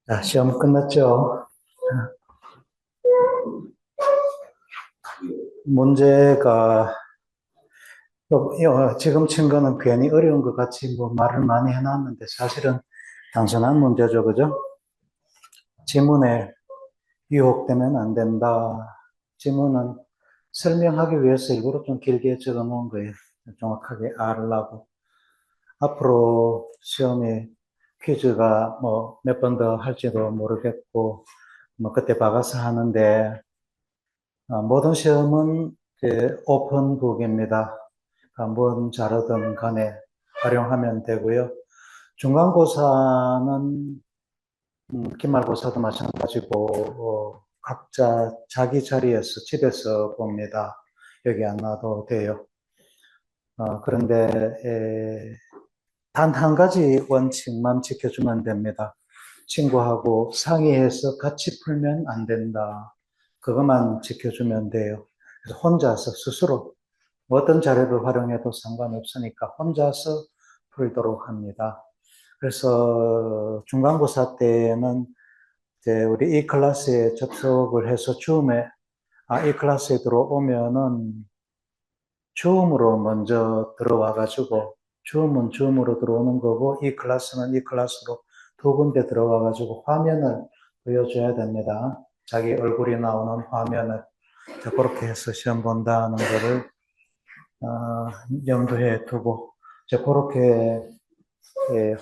자, 시험 끝났죠? 문제가, 지금 친 거는 괜히 어려운 것 같이 뭐 말을 많이 해놨는데 사실은 단순한 문제죠, 그죠? 지문에 유혹되면 안 된다. 지문은 설명하기 위해서 일부러 좀 길게 적어 놓은 거예요. 정확하게 알으려고. 앞으로 시험에 퀴즈가 뭐 몇 번 더 할지도 모르겠고, 뭐 그때 박아서 하는데, 모든 시험은 오픈북입니다. 뭔 자료든 간에 활용하면 되고요. 중간고사는 기말고사도 마찬가지고 각자 자기 자리에서 집에서 봅니다. 여기 안 놔도 돼요. 그런데 단 한 가지 원칙만 지켜주면 됩니다. 친구하고 상의해서 같이 풀면 안 된다. 그것만 지켜주면 돼요. 그래서 혼자서 스스로 어떤 자료를 활용해도 상관없으니까 혼자서 풀도록 합니다. 그래서 중간고사 때는 이제 우리 이 클래스에 접속을 해서 이 클래스에 들어오면은 줌으로 먼저 들어와 가지고 줌은 줌으로 들어오는 거고 이 클래스는 이 클래스로 두 군데 들어와 가지고 화면을 보여줘야 됩니다. 자기 얼굴이 나오는 화면을 그렇게 해서 시험 본다는 거를 염두에 두고 이제 그렇게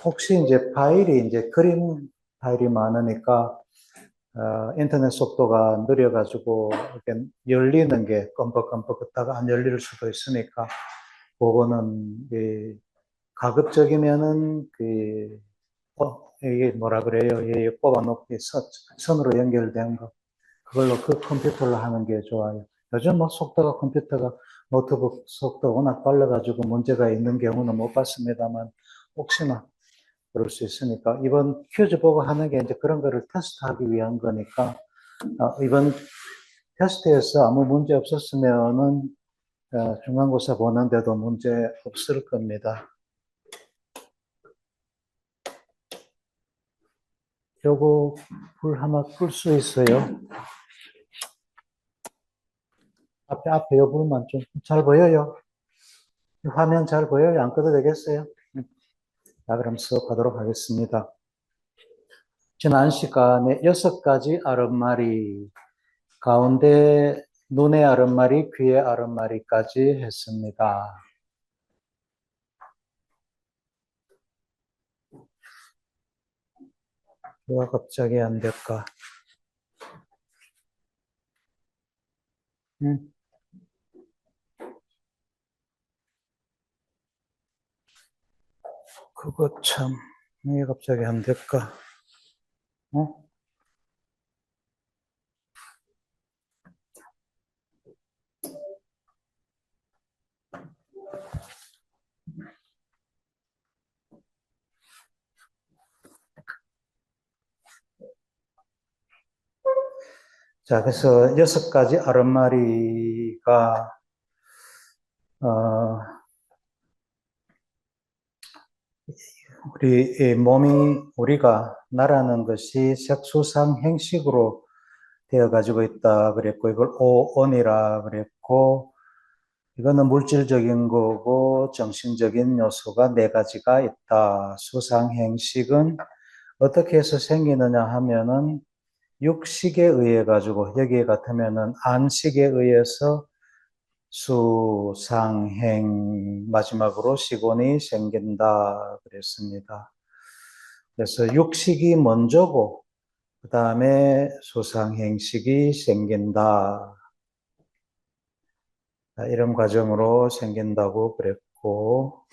혹시 이제 파일이 이제 그림 파일이 많으니까 인터넷 속도가 느려가지고 이렇게 열리는 게 껌뻑껌뻑 걷다가 안 열릴 수도 있으니까 그거는 가급적이면은 이게 뭐라 그래요? 뽑아놓기 선으로 연결된 거 그걸로 그 컴퓨터로 하는 게 좋아요. 요즘 뭐 속도가 컴퓨터가 노트북 속도 워낙 빨라가지고 문제가 있는 경우는 못 봤습니다만 혹시나 그럴 수 있으니까 이번 퀴즈 보고 하는 게 이제 그런 거를 테스트하기 위한 거니까 이번 테스트에서 아무 문제 없었으면은 중간고사 보는데도 문제 없을 겁니다. 요거 불 하나 끌 수 있어요. 앞에 요 불만 좀 잘 보여요? 화면 잘 보여요? 안 꺼도 되겠어요? 자, 그럼 수업하도록 하겠습니다. 지난 시간에 6가지 아랫말이 가운데 눈의 아랫말이, 귀의 아랫말이까지 했습니다. 왜 갑자기 안 될까? 응? 그거 참, 왜 갑자기 안 될까? 어? 자, 그래서 6가지 아랫말이가, 어, 우리가 나라는 것이 색수상 행식으로 되어 가지고 있다 그랬고, 이걸 오온이라 그랬고, 이거는 물질적인 거고, 정신적인 요소가 4가지가 있다. 수상 행식은 어떻게 해서 생기느냐 하면은, 육식에 의해 가지고, 여기에 같으면은 안식에 의해서 수상행, 마지막으로 식원이 생긴다 그랬습니다. 그래서 육식이 먼저고 그 다음에 수상행식이 생긴다. 이런 과정으로 생긴다고 그랬고,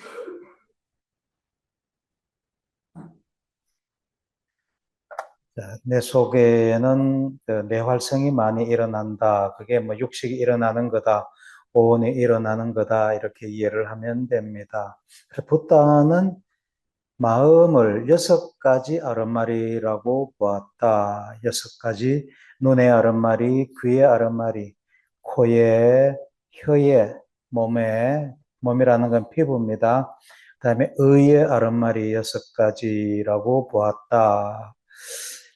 내 속에는 뇌활성이 많이 일어난다. 그게 뭐 육식이 일어나는 거다. 오온이 일어나는 거다. 이렇게 이해를 하면 됩니다. 붓다는 마음을 6가지 아랫말이라고 보았다. 6가지 눈의 아랫말이, 귀의 아랫말이, 코에, 혀에, 몸이라는 건 피부입니다. 그 다음에 의의 아랫말이 6가지라고 보았다.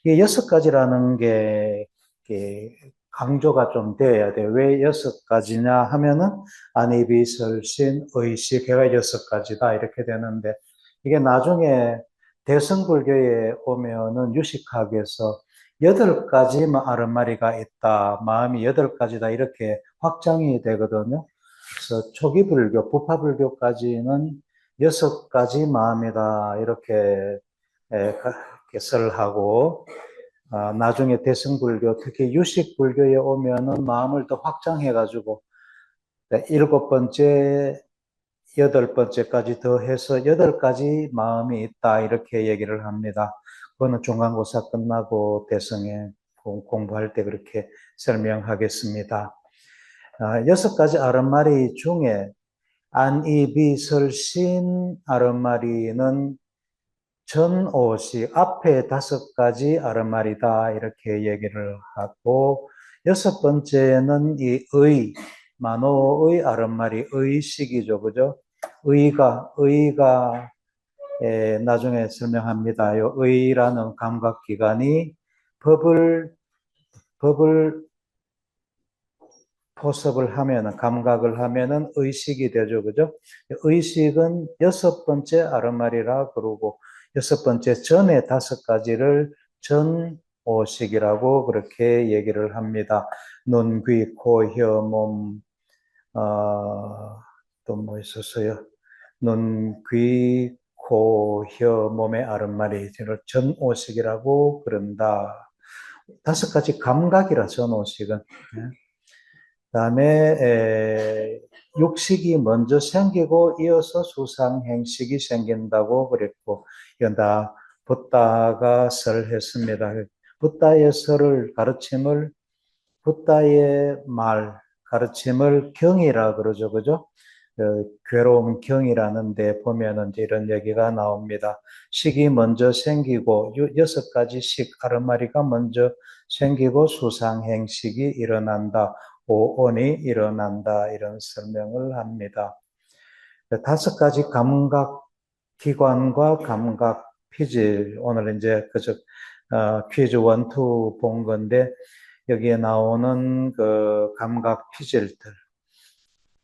이게 6가지라는 게 이게 강조가 좀 되어야 돼요. 왜 6가지냐 하면은 안입이, 설신, 의식 해가 6가지다 이렇게 되는데 이게 나중에 대승불교에 오면은 유식학에서 8가지 아른마리가 있다. 마음이 8가지다 이렇게 확장이 되거든요. 그래서 초기 불교, 부파 불교까지는 6가지 마음이다 이렇게 개설을 하고 나중에 대승불교, 특히 유식불교에 오면은 마음을 더 확장해가지고 7번째, 8번째까지 더해서 8가지 마음이 있다 이렇게 얘기를 합니다. 그거는 중간고사 끝나고 대승에 공부할 때 그렇게 설명하겠습니다. 6가지 아른마리 중에 안이비설신 아른마리는 전오식 앞에 5가지 아른마리다 이렇게 얘기를 하고 6번째는 이 만호의 아른마리 의식이죠, 그죠? 의가 나중에 설명합니다. 요 의라는 감각기관이 법을 포섭을 하면은, 감각을 하면은 의식이 되죠. 그죠? 의식은 6번째 아른마리라 그러고, 6번째 전에 5가지를 전오식이라고 그렇게 얘기를 합니다. 눈, 귀, 코, 혀, 몸, 또 뭐 있었어요? 눈, 귀, 코, 혀, 몸의 아른마리, 전오식이라고 그런다. 5가지 감각이라 전오식은. 그다음에 육식이 먼저 생기고 이어서 수상행식이 생긴다고 그랬고 이건 다 붓다가 설했습니다. 붓다의 설을 가르침을 붓다의 말 가르침을 경이라 그러죠, 그죠? 괴로움 경이라는 데 보면은 이런 얘기가 나옵니다. 식이 먼저 생기고 6가지 식 아르마리가 먼저 생기고 수상행식이 일어난다. 오온이 일어난다. 이런 설명을 합니다. 5가지 감각 기관과 감각 피질 오늘 이제 그저 퀴즈 1, 2 본 건데 여기에 나오는 그 감각 피질들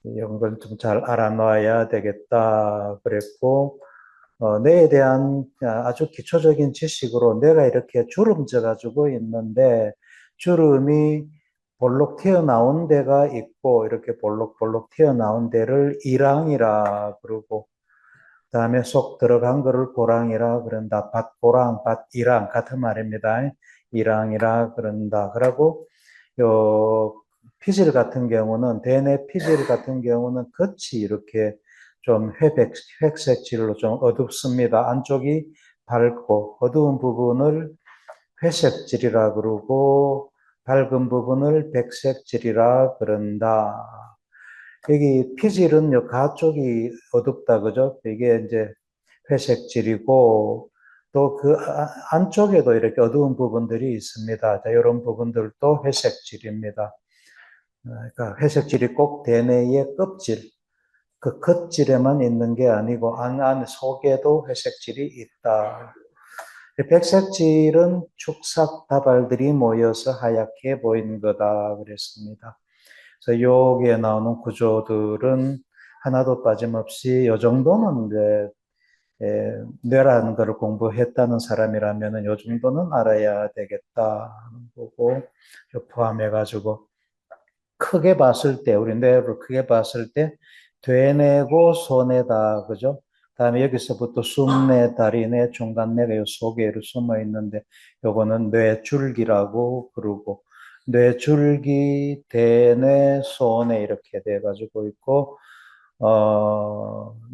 이런 걸 좀 잘 알아놔야 되겠다 그랬고 뇌에 대한 아주 기초적인 지식으로 뇌가 이렇게 주름져 가지고 있는데 주름이 볼록 튀어나온 데가 있고 이렇게 볼록볼록 튀어나온 데를 이랑이라 그러고 그다음에 속 들어간 거를 고랑이라 그런다. 밭고랑, 밭이랑 같은 말입니다. 이랑이라 그런다. 그러고 요 피질 같은 경우는 대뇌 피질 같은 경우는 겉이 이렇게 좀 회색질로 좀 어둡습니다. 안쪽이 밝고 어두운 부분을 회색질이라 그러고 밝은 부분을 백색질이라 그런다. 여기 피질은 요 가쪽이 어둡다 그죠? 이게 이제 회색질이고 또 그 안쪽에도 이렇게 어두운 부분들이 있습니다. 자, 이런 부분들도 회색질입니다. 그러니까 회색질이 꼭 대뇌의 껍질, 그 겉질에만 있는 게 아니고 안 속에도 회색질이 있다. 백색질은 축삭 다발들이 모여서 하얗게 보이는 거다 그랬습니다. 그래서 여기에 나오는 구조들은 하나도 빠짐없이 이 정도는 이제 뇌라는 것을 공부했다는 사람이라면 이 정도는 알아야 되겠다 하는 거고 포함해가지고 크게 봤을 때 우리 뇌를 크게 봤을 때 되뇌고 소뇌다 그죠? 다음에 여기서부터 숨뇌, 다리뇌, 중간뇌가 요 속에 숨어 있는데 요거는 뇌줄기라고 그러고 뇌줄기, 대뇌, 소뇌 이렇게 돼가지고 있고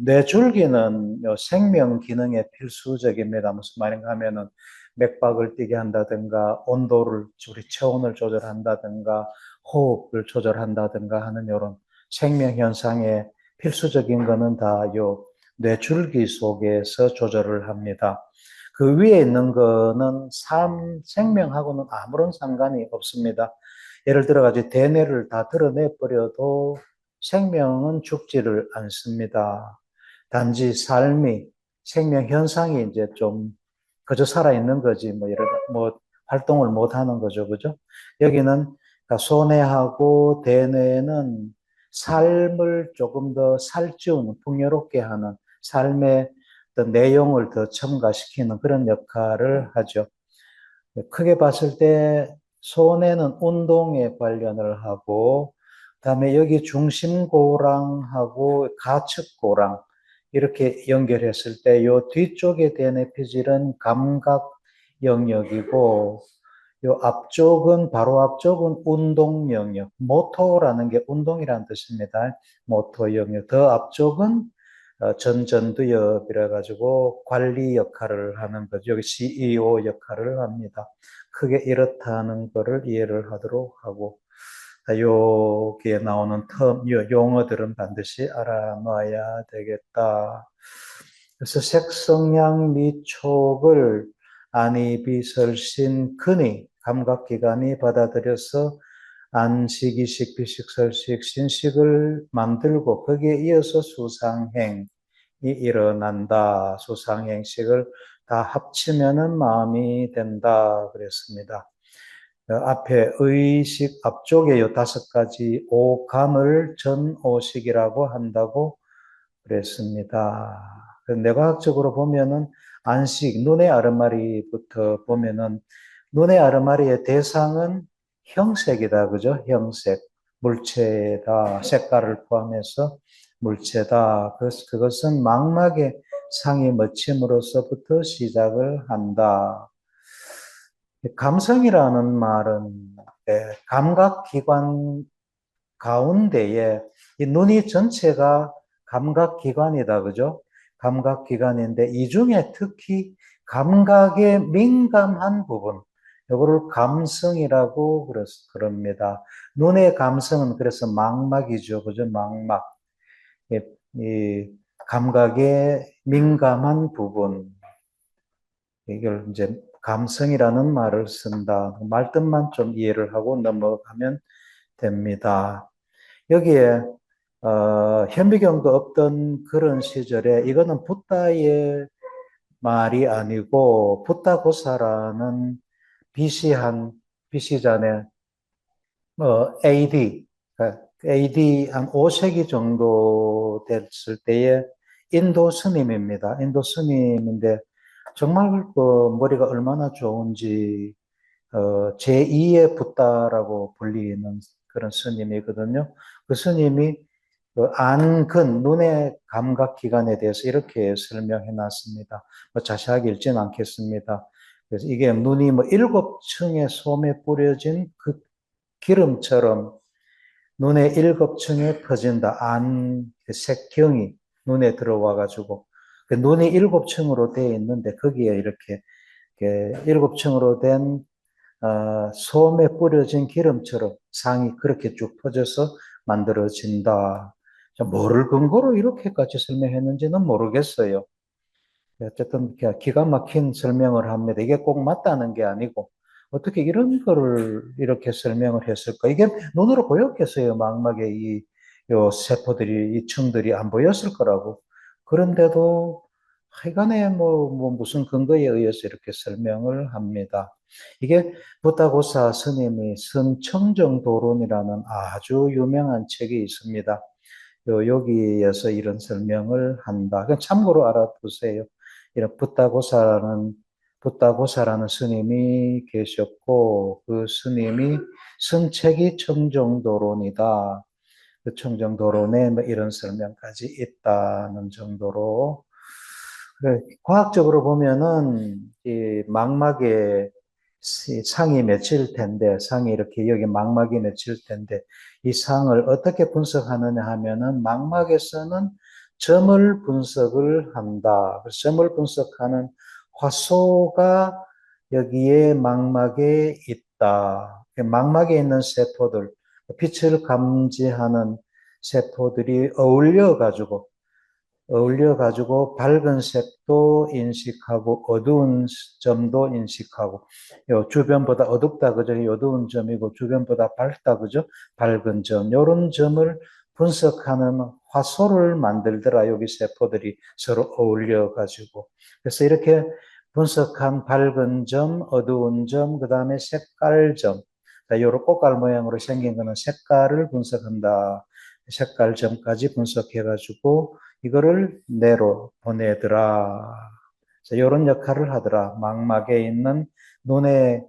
뇌줄기는 요 생명 기능에 필수적입니다. 무슨 말인가 하면은 맥박을 뛰게 한다든가 온도를 우리 체온을 조절한다든가 호흡을 조절한다든가 하는 이런 생명 현상에 필수적인 거는 다 요 뇌줄기 속에서 조절을 합니다. 그 위에 있는 거는 생명하고는 아무런 상관이 없습니다. 예를 들어 가지고 대뇌를 다 드러내 버려도 생명은 죽지를 않습니다. 단지 삶이 생명 현상이 이제 좀 그저 살아 있는 거지 뭐 활동을 못 하는 거죠. 그죠? 여기는 그러니까 소뇌하고 대뇌는 삶을 조금 더 살찌우는, 풍요롭게 하는 삶의 어떤 내용을 더 첨가시키는 그런 역할을 하죠. 크게 봤을 때 소뇌는 운동에 관련을 하고, 그다음에 여기 중심고랑하고 가측고랑 이렇게 연결했을 때 요 뒤쪽에 대한 에피질은 감각 영역이고, 요 앞쪽은 바로 앞쪽은 운동 영역, 모토라는 게 운동이라는 뜻입니다. 모토 영역. 더 앞쪽은 전두엽이라 가지고 관리 역할을 하는 거죠. 여기 CEO 역할을 합니다. 크게 이렇다는 거를 이해를 하도록 하고, 여기에 나오는 용어들은 반드시 알아놔야 되겠다. 그래서 색성향 미촉을 안이 비설신 근이 감각기관이 받아들여서 안식이식 비식설식 신식을 만들고 거기에 이어서 수상행이 일어난다. 수상행식을 다 합치면은 마음이 된다 그랬습니다. 앞에 의식 앞쪽에 요 5가지 오감을 전오식이라고 한다고 그랬습니다. 뇌과학적으로 보면은 안식, 눈의 아르마리부터 보면은 눈의 아르마리의 대상은 형색이다. 그죠? 형색. 물체다. 색깔을 포함해서 물체다. 그것은 망막의 상이 맺힘으로서부터 시작을 한다. 감성이라는 말은 감각기관 가운데에 이 눈이 전체가 감각기관이다. 그죠? 감각기관인데 이 중에 특히 감각에 민감한 부분, 이거를 감성이라고 그럽니다. 눈의 감성은 그래서 망막이죠. 그죠? 망막. 이 감각에 민감한 부분. 이걸 이제 감성이라는 말을 쓴다. 말뜻만 좀 이해를 하고 넘어가면 됩니다. 여기에 현미경도 없던 그런 시절에 이거는 붓다의 말이 아니고 붓다고사라는 BC 전에 AD AD 한 5세기 정도 됐을 때의 인도 스님입니다. 인도 스님인데 정말 그 머리가 얼마나 좋은지 제2의 붓다라고 불리는 그런 스님이거든요. 그 스님이 그 안근, 눈의 감각 기관에 대해서 이렇게 설명해 놨습니다. 뭐 자세하게 읽지는 않겠습니다. 그래서 이게 눈이 뭐 7층의 솜에 뿌려진 그 기름처럼 눈의 7층에 퍼진다. 그 색경이 눈에 들어와 가지고 그 눈이 7층으로 되어 있는데 거기에 이렇게 7층으로 된 솜에 뿌려진 기름처럼 상이 그렇게 쭉 퍼져서 만들어진다. 뭐를 근거로 이렇게까지 설명했는지는 모르겠어요. 어쨌든 기가 막힌 설명을 합니다. 이게 꼭 맞다는 게 아니고 어떻게 이런 거를 이렇게 설명을 했을까? 이게 눈으로 보였겠어요. 망막에 요 세포들이, 이 층들이 안 보였을 거라고. 그런데도 하여간에 뭐 무슨 근거에 의해서 이렇게 설명을 합니다. 이게 부타고사 스님이 선청정도론이라는 아주 유명한 책이 있습니다. 여기에서 이런 설명을 한다. 그냥 참고로 알아두세요. 이런 붓다고사라는 스님이 계셨고, 그 스님이 쓴 책이 청정도론이다. 그 청정도론에 뭐 이런 설명까지 있다는 정도로. 과학적으로 보면은 이 망막에 상이 맺힐 텐데, 상이 이렇게 여기 망막이 맺힐 텐데, 이 상을 어떻게 분석하느냐 하면은 망막에서는 점을 분석을 한다. 그래서 점을 분석하는 화소가 여기에 망막에 있다. 망막에 있는 세포들, 빛을 감지하는 세포들이 어울려 가지고 밝은 색도 인식하고 어두운 점도 인식하고 요 주변보다 어둡다 그죠? 어두운 점이고 주변보다 밝다 그죠? 밝은 점. 요런 점을 분석하는 화소를 만들더라. 여기 세포들이 서로 어울려 가지고. 그래서 이렇게 분석한 밝은 점, 어두운 점, 그 다음에 색깔 점. 요런 꽃갈 모양으로 생긴 거는 색깔을 분석한다. 색깔 점까지 분석해가지고 이거를 뇌로 보내더라. 이런 역할을 하더라. 망막에 있는 눈에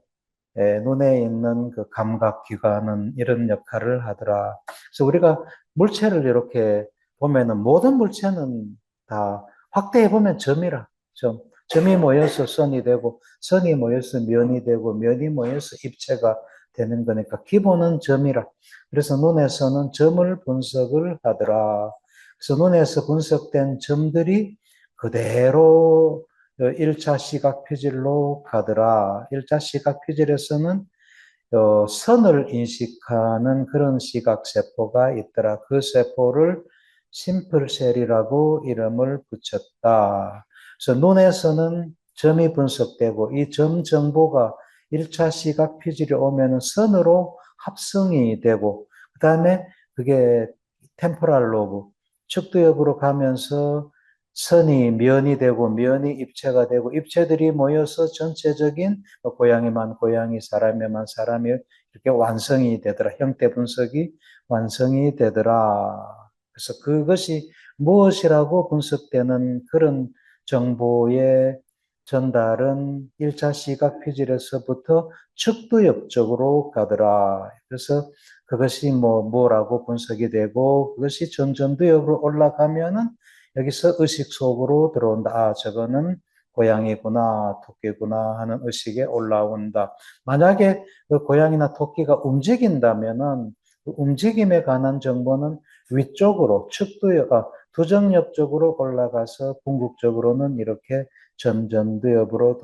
눈에 있는 그 감각기관은 이런 역할을 하더라. 그래서 우리가 물체를 이렇게 보면은 모든 물체는 다 확대해 보면 점이라. 점이 모여서 선이 되고 선이 모여서 면이 되고 면이 모여서 입체가 되는 거니까 기본은 점이라. 그래서 눈에서는 점을 분석을 하더라. 그래서 눈에서 분석된 점들이 그대로 1차 시각 피질로 가더라. 1차 시각 피질에서는 선을 인식하는 그런 시각 세포가 있더라. 그 세포를 심플셀이라고 이름을 붙였다. 그래서 눈에서는 점이 분석되고 이 점 정보가 1차 시각 피질이 오면은 선으로 합성이 되고 그다음에 그게 템포랄 로브 측두엽으로 가면서 선이 면이 되고 면이 입체가 되고 입체들이 모여서 전체적인 고양이만 고양이, 사람이만 사람이 이렇게 완성이 되더라. 형태 분석이 완성이 되더라. 그래서 그것이 무엇이라고 분석되는 그런 정보의 전달은 1차 시각 피질에서부터 측두엽 쪽으로 가더라. 그래서 그것이 뭐라고 분석이 되고 그것이 전두엽으로 올라가면은 여기서 의식 속으로 들어온다. 아, 저거는 고양이구나, 토끼구나 하는 의식에 올라온다. 만약에 그 고양이나 토끼가 움직인다면은 그 움직임에 관한 정보는 위쪽으로 두정엽 쪽으로 올라가서 궁극적으로는 이렇게 전두엽으로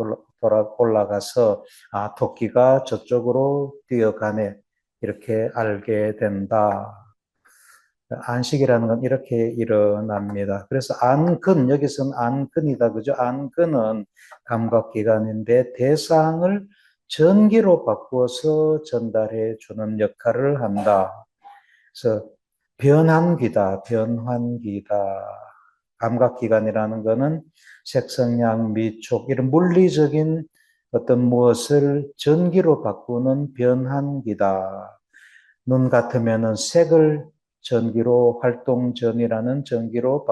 올라가서 아, 토끼가 저쪽으로 뛰어가네. 이렇게 알게 된다. 안식이라는 건 이렇게 일어납니다. 그래서 안근, 여기서는 안근이다. 그죠? 안근은 감각기관인데 대상을 전기로 바꾸어서 전달해 주는 역할을 한다. 그래서 변환기다. 변환기다. 감각기관이라는 거는 색성량, 미촉, 이런 물리적인 어떤 무엇을 전기로 바꾸는 변환기다. 눈 같으면은 색을 전기로 활동전이라는 전기로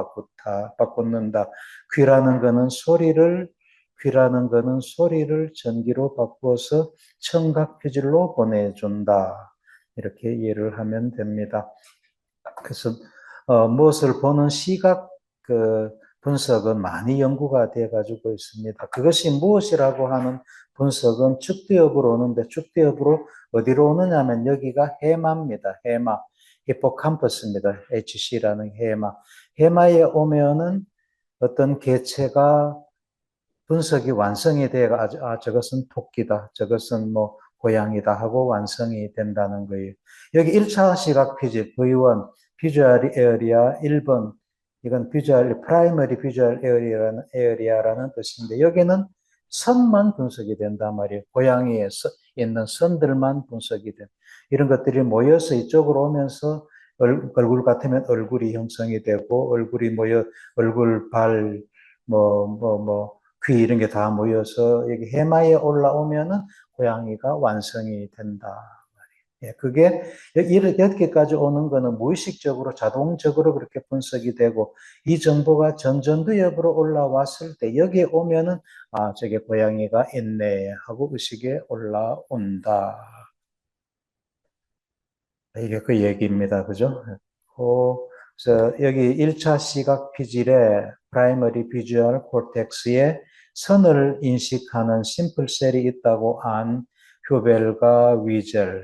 바꾼다. 귀라는 거는 소리를 전기로 바꾸어서 청각 피질로 보내준다. 이렇게 이해를 하면 됩니다. 그래서 무엇을 보는 시각 그 분석은 많이 연구가 되어 가지고 있습니다. 그것이 무엇이라고 하는 분석은 축두엽으로 오는데 축두엽으로 어디로 오느냐면 여기가 해마입니다. 해마, 히포캄퍼스입니다. HC라는 해마. 해마에 오면은 어떤 개체가 분석이 완성이 돼가 아, 저것은 토끼다. 저것은 뭐 고양이다 하고 완성이 된다는 거예요. 여기 1차 시각 피질 V1 비주얼 에어리아 1번 이건 프라이머리 비주얼 에어리아라는 뜻인데 여기는 선만 분석이 된단 말이에요. 고양이에 있는 선들만 분석이 돼. 이런 것들이 모여서 이쪽으로 오면서 얼굴 같으면 얼굴이 형성이 되고 얼굴이 모여 얼굴 귀 이런 게 다 모여서 여기 해마에 올라오면은 고양이가 완성이 된다. 예, 그게 여기까지 오는 거는 무의식적으로 자동적으로 그렇게 분석이 되고 이 정보가 전두엽으로 올라왔을 때 여기에 오면은 아, 저게 고양이가 있네 하고 의식에 올라온다. 이게 그 얘기입니다. 그죠? 그래서 여기 1차 시각 피질에 프라이머리 비주얼 콜텍스에 선을 인식하는 심플셀이 있다고 한 휴벨과 위젤,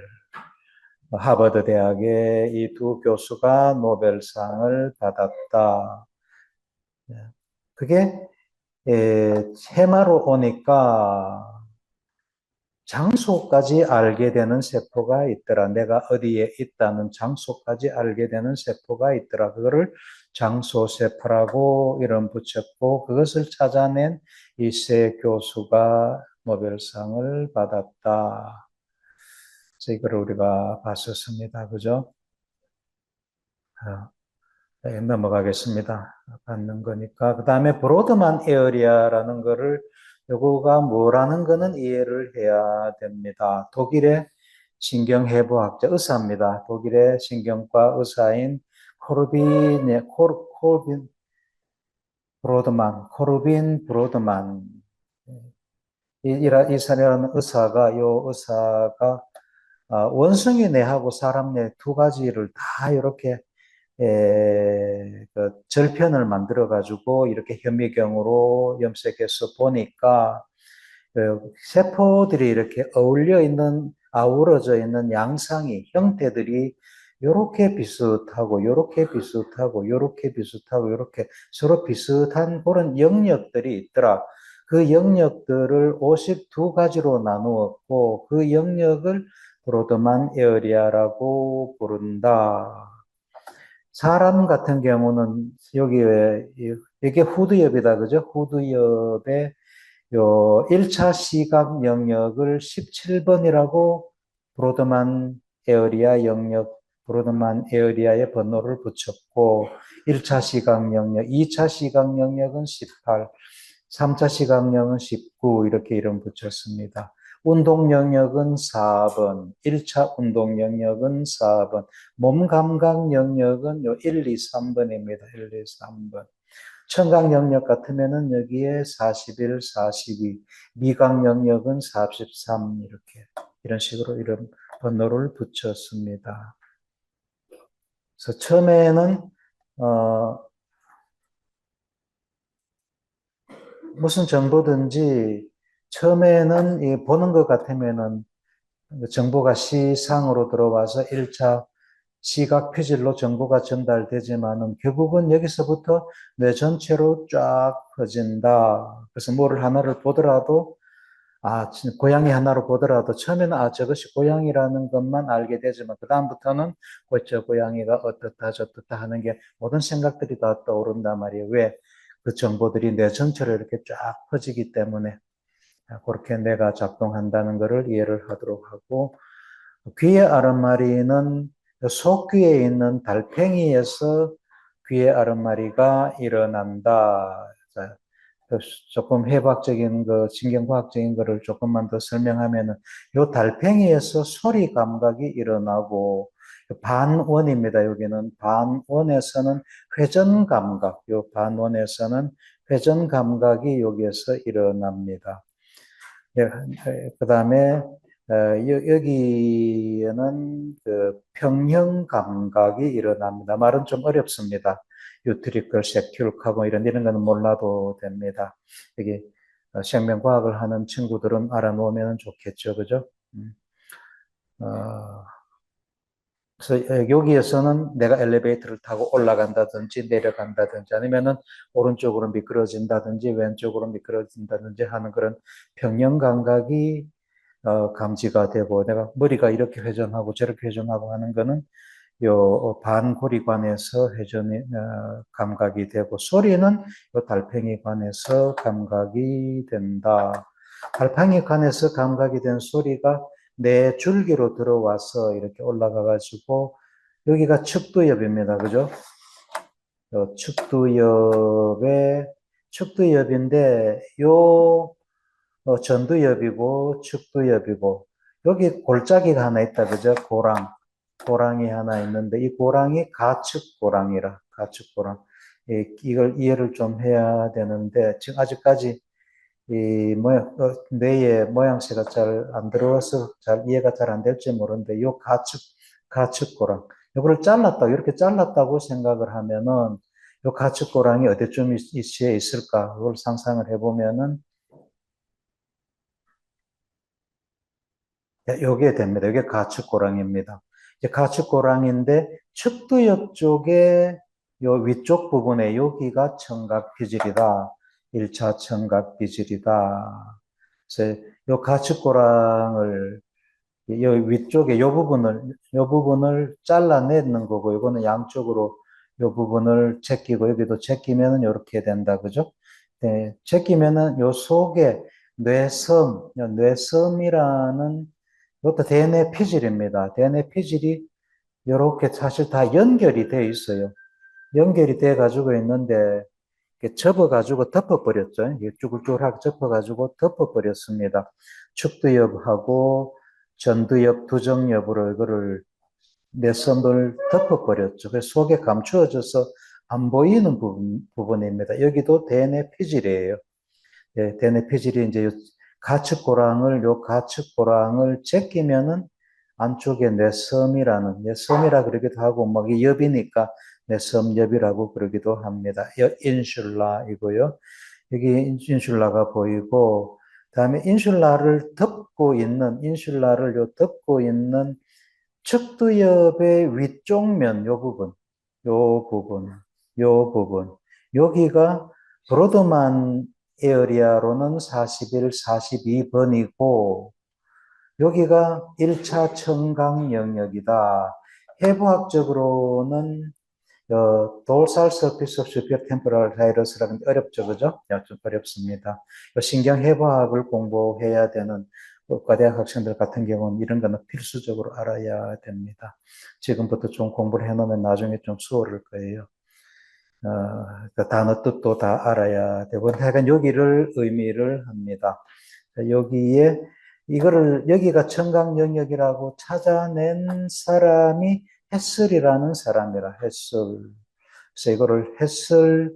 하버드 대학의 이 두 교수가 노벨상을 받았다. 그게 해마로 오니까 장소까지 알게 되는 세포가 있더라. 내가 어디에 있다는 장소까지 알게 되는 세포가 있더라. 그거를 장소세포라고 이름 붙였고 그것을 찾아낸 이세 교수가 노벨상을 받았다. 그래서 이거를 우리가 봤었습니다. 그죠? 네, 넘어가겠습니다. 받는 거니까. 그 다음에 브로드만 에어리아라는 거를 요거가 뭐라는 거는 이해를 해야 됩니다. 독일의 신경해부학자 의사입니다. 독일의 신경과 의사인 코르빈 브로드만. 이 사람은 의사가 원숭이 뇌하고 사람 뇌 두 가지를 다 이렇게 그 절편을 만들어 가지고 이렇게 현미경으로 염색해서 보니까 그 세포들이 이렇게 아우러져 있는 양상이, 형태들이 요렇게 비슷하고, 요렇게 비슷하고, 요렇게 비슷하고, 요렇게 서로 비슷한 그런 영역들이 있더라. 그 영역들을 52가지로 나누었고, 그 영역을 브로드만 에어리아라고 부른다. 사람 같은 경우는 여기에, 이게 후두엽이다, 그죠? 후두엽에 요 1차 시각 영역을 17번이라고 브로드만 브로드만 에어리아의 번호를 붙였고, 1차 시각 영역, 2차 시각 영역은 18, 3차 시각 영역은 19, 이렇게 이름 붙였습니다. 운동 영역은 4번, 1차 운동 영역은 4번, 몸 감각 영역은 요 1, 2, 3번입니다. 1, 2, 3번. 청각 영역 같으면은 여기에 41, 42, 미각 영역은 43, 이렇게 이런 식으로 이런 번호를 붙였습니다. 그래서 처음에는 무슨 정보든지 처음에는 보는 것 같으면은 정보가 시상으로 들어와서 1차 시각 표질로 정보가 전달되지만은 결국은 여기서부터 뇌 전체로 쫙 퍼진다. 그래서 뭐를 하나를 보더라도, 고양이 하나로 보더라도 처음에는 저것이 고양이라는 것만 알게 되지만 그다음부터는 저 고양이가 어떻다 저떻다 하는 게 모든 생각들이 다 떠오른단 말이에요. 왜? 그 정보들이 뇌 전체로 이렇게 쫙 퍼지기 때문에 그렇게 뇌가 작동한다는 것을 이해를 하도록 하고, 귀의 아랫마리는 속귀에 있는 달팽이에서 귀의 아랫마리가 일어난다. 자, 조금 해부학적인 신경과학적인 거를 조금만 더 설명하면은, 요 달팽이에서 소리 감각이 일어나고, 반원입니다. 여기는 반원에서는 회전 감각, 요 반원에서는 회전 감각이 여기에서 일어납니다. 그 다음에 여기에는 그 평형 감각이 일어납니다. 말은 좀 어렵습니다. 유트리컬, 섹큐르하고 이런 거는 몰라도 됩니다. 여기 생명과학을 하는 친구들은 알아놓으면 좋겠죠, 그죠? 어, 그래서 여기에서는 내가 엘리베이터를 타고 올라간다든지 내려간다든지 아니면은 오른쪽으로 미끄러진다든지 왼쪽으로 미끄러진다든지 하는 그런 평형 감각이 감지가 되고, 내가 머리가 이렇게 회전하고 저렇게 회전하고 하는 거는 요 반고리관에서 감각이 되고, 소리는 요 달팽이관에서 감각이 된다. 달팽이관에서 감각이 된 소리가 내 줄기로 들어와서 이렇게 올라가 가지고, 여기가 측두엽입니다. 그죠? 측두엽인데, 요 전두엽이고 측두엽이고, 여기 골짜기가 하나 있다, 그죠? 고랑이 하나 있는데, 이 고랑이 가축고랑. 이걸 이해를 좀 해야 되는데, 지금 아직까지 뇌의 모양새가 잘 안 들어와서 잘 이해가 잘 안 될지 모르는데, 요 가축고랑. 이거를 이렇게 잘랐다고 생각을 하면은, 요 가축고랑이 어디쯤 위치에 있을까? 그걸 상상을 해보면은, 요게 됩니다. 이게 가축고랑입니다. 이제 가축고랑인데 측두엽 쪽에 요 위쪽 부분에 여기가 청각피질이다. 1차 청각피질이다. 그래서 요 가축고랑을 요 위쪽에 요 부분을 잘라내는 거고, 이거는 양쪽으로 요 부분을 제끼고, 여기도 제끼면은 이렇게 된다. 그죠? 네, 제끼면은 요 속에 뇌섬이라는, 이것도 대뇌 피질입니다. 대뇌 피질이 이렇게 사실 다 연결이 돼 있어요. 연결이 돼 가지고 있는데, 이렇게 접어가지고 덮어버렸죠. 이게 쭈글쭈글하게 접어가지고 덮어버렸습니다. 축두엽하고 전두엽, 두정엽으로 이거를 내섬을 덮어버렸죠. 그래서 속에 감추어져서 안 보이는 부분입니다. 여기도 대뇌 피질이에요. 예, 대뇌 피질이 이제 요 가축고랑을 제끼면은 안쪽에 뇌섬이라 그러기도 하고, 뭐, 이게 엽이니까 뇌섬엽이라고 그러기도 합니다. 인슐라이고요. 여기 인슐라가 보이고, 다음에 인슐라를 덮고 있는 측두엽의 위쪽 면, 요 부분, 요 부분. 여기가 브로드만 에어리아로는 41, 42번이고, 여기가 1차 청강 영역이다. 해부학적으로는 도rsal surface of superior temporal gyrus라는 게 어렵죠, 그죠? 좀 어렵습니다. 신경 해부학을 공부해야 되는 과대학 학생들 같은 경우는 이런 거는 필수적으로 알아야 됩니다. 지금부터 좀 공부를 해놓으면 나중에 좀 수월할 거예요. 그 단어 뜻도 다 알아야 되고, 하여간 여기를 의미를 합니다. 여기가 청강 영역이라고 찾아낸 사람이 헤슬이라는 사람이라, 헤슬. 그래서 이거를 헤슬,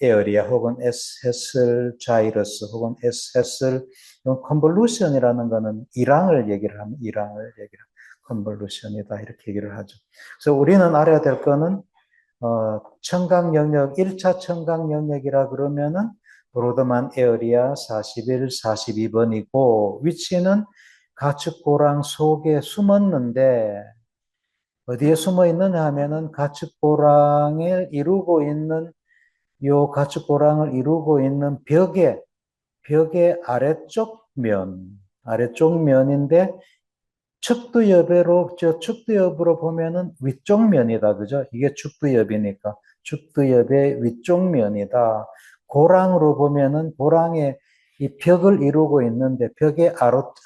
에어리아 혹은 헤슬 자이러스 혹은 헤슬, 컨볼루션이라는 거는 일항을 얘기를 하면 컨볼루션이다. 이렇게 얘기를 하죠. 그래서 우리는 알아야 될 거는 청강 영역, 1차 청강 영역이라 그러면은 브로드만 에어리아 41, 42번이고 위치는 가축고랑 속에 숨었는데 어디에 숨어 있느냐 하면은 가축고랑을 이루고 있는 벽의 아래쪽 면인데 축두엽으로 보면은 위쪽 면이다. 그죠? 이게 축두엽이니까. 축두엽의 위쪽 면이다. 고랑으로 보면은 고랑의 이 벽을 이루고 있는데 벽의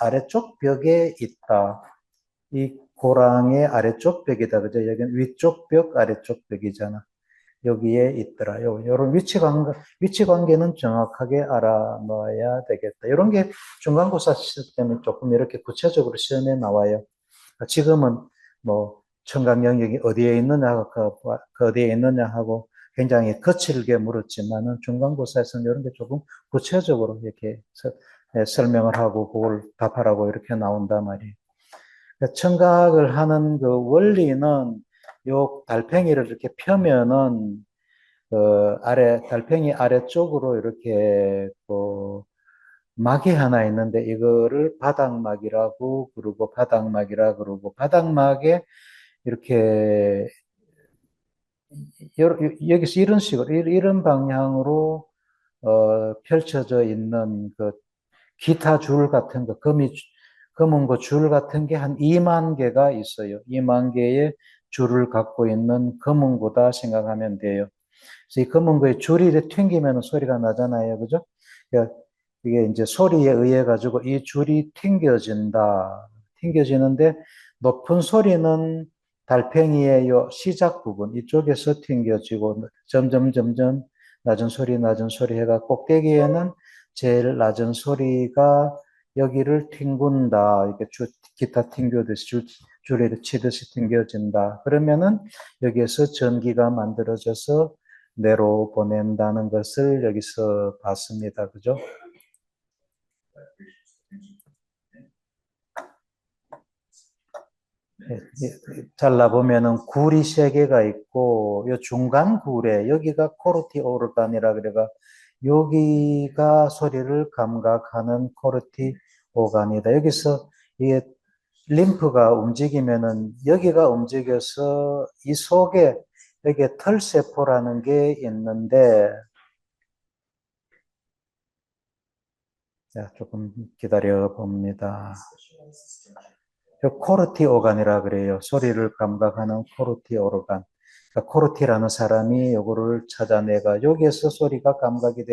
아래쪽 벽에 있다. 이 고랑의 아래쪽 벽이다. 그죠? 여기는 위쪽 벽, 아래쪽 벽이잖아. 여기에 있더라. 요런 위치 관계는 정확하게 알아놔야 되겠다. 이런 게 중간고사 시스템이 조금 이렇게 구체적으로 시험에 나와요. 지금은 뭐 청강 영역이 어디에 있느냐, 그 어디에 있느냐 하고 굉장히 거칠게 물었지만은 중간고사에서는 이런 게 조금 구체적으로 이렇게 설명을 하고 그걸 답하라고 이렇게 나온단 말이에요. 청각을 하는 그 원리는 요 달팽이를 이렇게 펴면은 달팽이 아래쪽으로 이렇게 막이 하나 있는데 이거를 바닥막이라고 그러고 바닥막에 이렇게 여기서 이런 식으로 이런 방향으로 펼쳐져 있는 그 기타 줄 같은 거 검은 거 줄 같은 게 한 2만 개가 있어요. 2만 개의 줄을 갖고 있는 검은 거다 생각하면 돼요. 그래서 이 검은 거에 줄이 이렇게 튕기면 소리가 나잖아요. 그죠? 그러니까 이게 이제 소리에 의해 가지고 이 줄이 튕겨지는데 높은 소리는 달팽이의 요 시작 부분 이쪽에서 튕겨지고 점점 낮은 소리 해가 꼭대기에는 제일 낮은 소리가 여기를 튕군다. 이렇게 기타 튕겨듯이 줄을 치듯이 튕겨진다. 그러면은 여기에서 전기가 만들어져서 내로 보낸다는 것을 여기서 봤습니다. 그죠? 잘라보면은 굴이 세 개가 있고, 요 중간 굴에, 여기가 코르티 오르간이라 그래가, 여기가 소리를 감각하는 코르티 오간이다. 여기서 이게 림프가 움직이면은 여기가 움직여서 이 속에 여기에 털세포라는 게 있는데, 자, 조금 기다려 봅니다. 코르티 오간이라 그래요. 소리를 감각하는 코르티 오르간. 그러니까 코르티라는 사람이 요거를 찾아내가 여기에서 소리가 감각이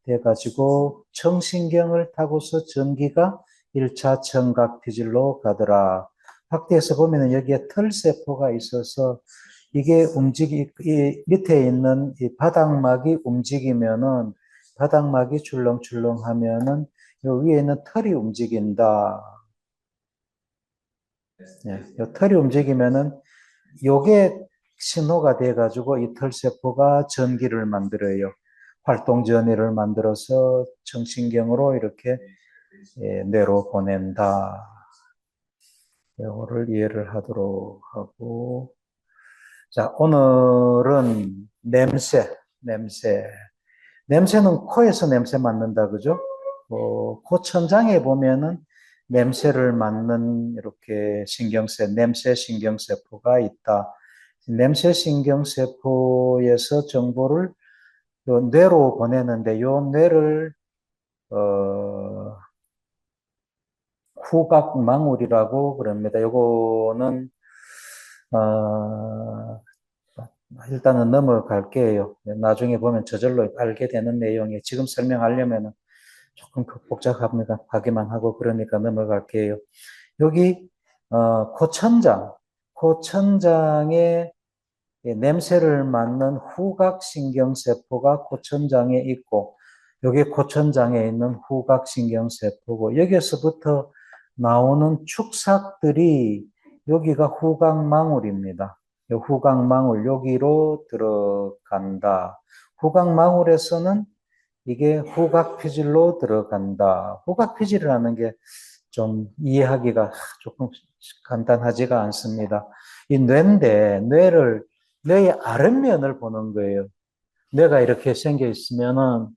돼가지고 청신경을 타고서 전기가 1차 청각 피질로 가더라. 확대해서 보면은 여기에 털세포가 있어서 이게 이 밑에 있는 이 바닥막이 움직이면은, 바닥막이 출렁출렁하면은, 요 위에 있는 털이 움직인다. 예, 요 털이 움직이면은, 요게 신호가 돼가지고 이 털세포가 전기를 만들어요. 활동전이를 만들어서 청신경으로 이렇게 뇌로 보낸다. 이거를 이해를 하도록 하고. 자, 오늘은 냄새. 냄새는 코에서 냄새 맡는다, 그죠? 코 천장에 보면은 냄새를 맡는 이렇게 냄새 신경세포가 있다. 냄새 신경세포에서 정보를 요 뇌로 보내는데, 요 뇌를, 어, 후각망울이라고 그럽니다. 요거는, 어, 일단은 넘어갈게요. 나중에 보면 저절로 알게 되는 내용이 지금 설명하려면 조금 복잡합니다. 하기만 하고 그러니까 넘어갈게요. 여기 코천장에 냄새를 맡는 후각신경세포가 코천장에 있고 여기 코천장에 있는 후각신경세포고 여기서부터 나오는 축삭들이 여기가 후각망울입니다. 후각망울 여기로 들어간다. 후각망울에서는 이게 후각피질로 들어간다. 후각피질이라는 게 좀 이해하기가 조금 간단하지가 않습니다. 이 뇌인데 뇌의 아랫면을 보는 거예요. 뇌가 이렇게 생겨 있으면은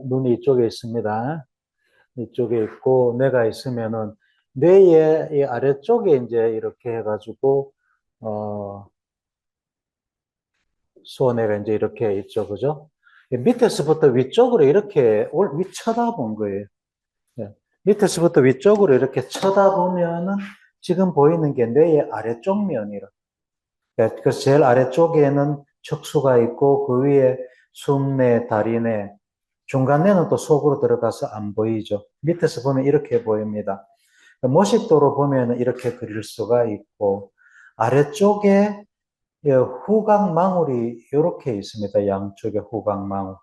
눈이 이쪽에 있습니다. 이쪽에 있고 뇌가 있으면은 뇌의 이 아래쪽에 이제 이렇게 해가지고 어 수원회가 이제 이렇게 있죠, 그죠? 밑에서부터 위쪽으로 이렇게 쳐다본 거예요. 예. 밑에서부터 위쪽으로 이렇게 쳐다보면은 지금 보이는 게 뇌의 아래쪽 면이라. 그래서 제일 아래쪽에는 척수가 있고 그 위에 숨내, 다리내, 중간내는 또 속으로 들어가서 안 보이죠. 밑에서 보면 이렇게 보입니다. 모식도로 보면 이렇게 그릴 수가 있고 아래쪽에 후각망울이 이렇게 있습니다. 양쪽에 후각망울.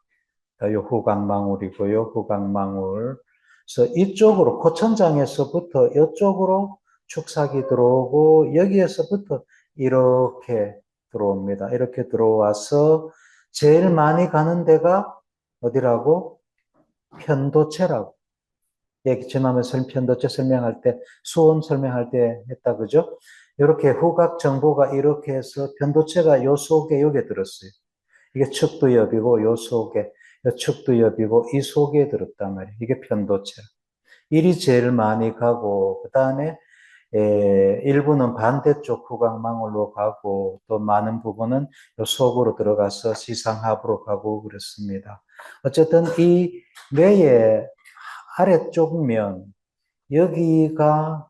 이 후각망울이고요. 후각망울. 그래서 이쪽으로 코천장에서부터 이쪽으로 축삭이 들어오고 여기에서부터 이렇게 들어옵니다. 이렇게 들어와서 제일 많이 가는 데가 어디라고? 편도체라고. 지난번에 편도체 설명할 때, 수온 설명할 때 했다, 그죠? 이렇게 후각 정보가 이렇게 해서 편도체가 요 속에 여기 들었어요. 이게 척두엽이고 요 속에, 요 척두엽이고 이 속에 들었단 말이에요. 이게 편도체. 일이 제일 많이 가고, 그 다음에 일부는 반대쪽 후각망울로 가고, 또 많은 부분은 요 속으로 들어가서 시상하부로 가고 그렇습니다. 어쨌든 이 뇌의 아래쪽 면, 여기가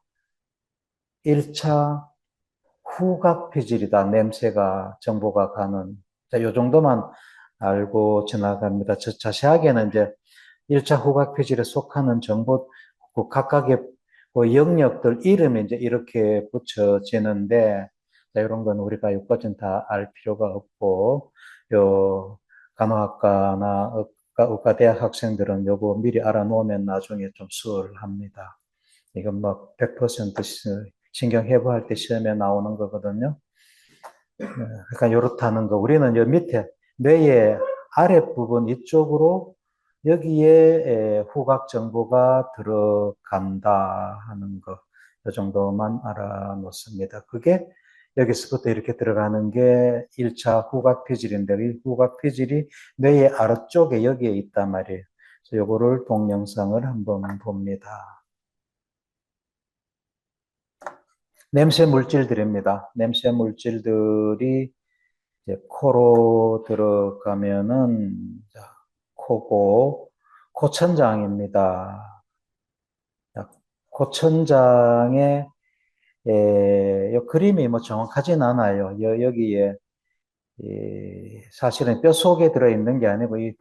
1차 후각 피질이다. 냄새가, 정보가 가는. 자, 요 정도만 알고 지나갑니다. 자세하게는 이제 1차 후각 피질에 속하는 정보, 그 각각의 그 영역들 이름이 이제 이렇게 붙여지는데, 자, 이런 건 우리가 여기까지는 다 알 필요가 없고, 요, 간호학과나 의과대학 학생들은 요거 미리 알아놓으면 나중에 좀 수월합니다. 이건 뭐 100% 신경해부할 때 시험에 나오는 거거든요. 그러니까 이렇다는 거. 우리는 여 밑에 뇌의 아랫부분 이쪽으로 여기에 후각 정보가 들어간다 하는 거. 이 정도만 알아놓습니다. 그게 여기서부터 이렇게 들어가는 게 1차 후각 피질인데 이 후각 피질이 뇌의 아래쪽에 여기에 있단 말이에요. 그래서 이거를 동영상을 한번 봅니다. 냄새 물질들입니다. 냄새 물질들이 이제 코로 들어가면은 코고 코천장입니다. 코천장에 요 그림이 뭐 정확하진 않아요. 여기에 사실은 뼈 속에 들어있는 게 아니고 이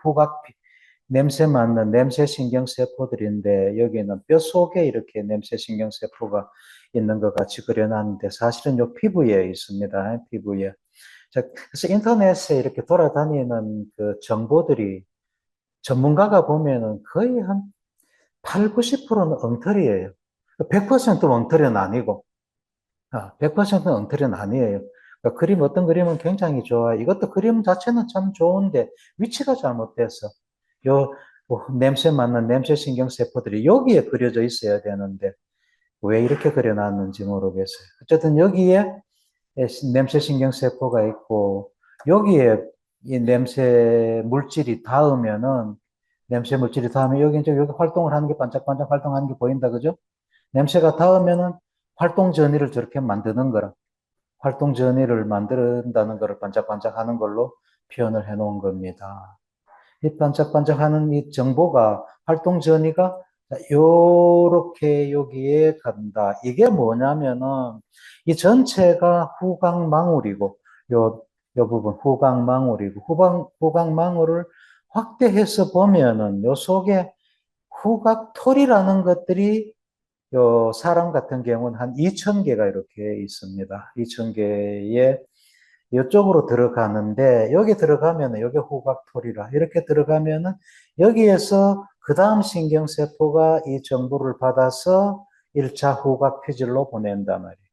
냄새 맡는 냄새 신경세포들인데 여기는 뼈 속에 이렇게 냄새 신경세포가 있는 것 같이 그려놨는데 사실은 요 피부에 있습니다. 피부에. 자, 그래서 인터넷에 이렇게 돌아다니는 그 정보들이 전문가가 보면은 거의 한 8, 90%는 엉터리예요. 100% 엉터리는 아니고, 100%는 엉터리는 아니에요. 그러니까 그림, 어떤 그림은 굉장히 좋아요. 이것도 그림 자체는 참 좋은데 위치가 잘못돼서 요 냄새 맡는 냄새 신경세포들이 여기에 그려져 있어야 되는데 왜 이렇게 그려놨는지 모르겠어요. 어쨌든 여기에 냄새 신경세포가 있고 여기에 이 냄새 물질이 닿으면은 냄새 물질이 닿으면 여기 이제 여기 활동을 하는 게 반짝반짝 활동하는 게 보인다 그죠? 냄새가 닿으면은 활동 전이를 저렇게 만드는 거라 활동 전이를 만든다는 것을 반짝반짝하는 걸로 표현을 해 놓은 겁니다. 이 반짝반짝하는 이 정보가 활동 전이가 요렇게 여기에 간다. 이게 뭐냐면은 이 전체가 후각망울이고 요 부분 후각망울이고 후각망울을 확대해서 보면은 요 속에 후각털이라는 것들이 요 사람 같은 경우는 한 2,000개가 이렇게 있습니다. 2,000개의 이쪽으로 들어가는데 여기 들어가면은 여기 후각토리라 이렇게 들어가면은 여기에서 그 다음 신경세포가 이 정보를 받아서 1차 후각 피질로 보낸단 말이에요.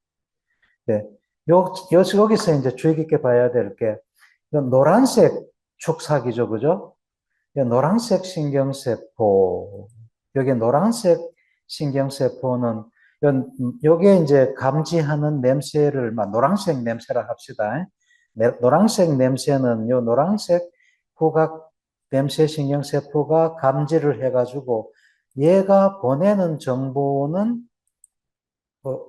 네. 여기서 이제 주의 깊게 봐야 될 게 노란색 축삭이죠, 그죠? 노란색 신경세포, 여기 노란색 신경세포는 요게 이제 감지하는 냄새를 노란색 냄새라 합시다. 노란색 냄새는 요 노란색 후각 냄새 신경세포가 감지를 해가지고 얘가 보내는 정보는 어,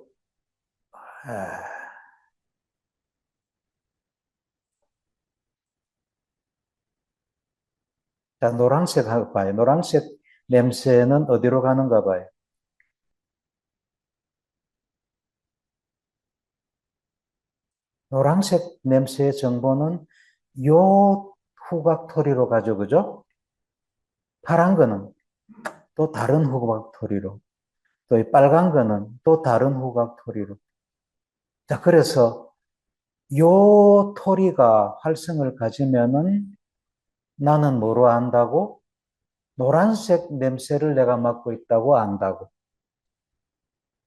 아, 자, 노란색 하고 봐요. 노란색 냄새는 어디로 가는가 봐요. 노란색 냄새의 정보는 요 후각토리로 가죠, 그죠? 파란 거는 또 다른 후각토리로, 또 이 빨간 거는 또 다른 후각토리로. 자, 그래서 요 토리가 활성을 가지면은 나는 뭐로 안다고? 노란색 냄새를 내가 맡고 있다고 안다고.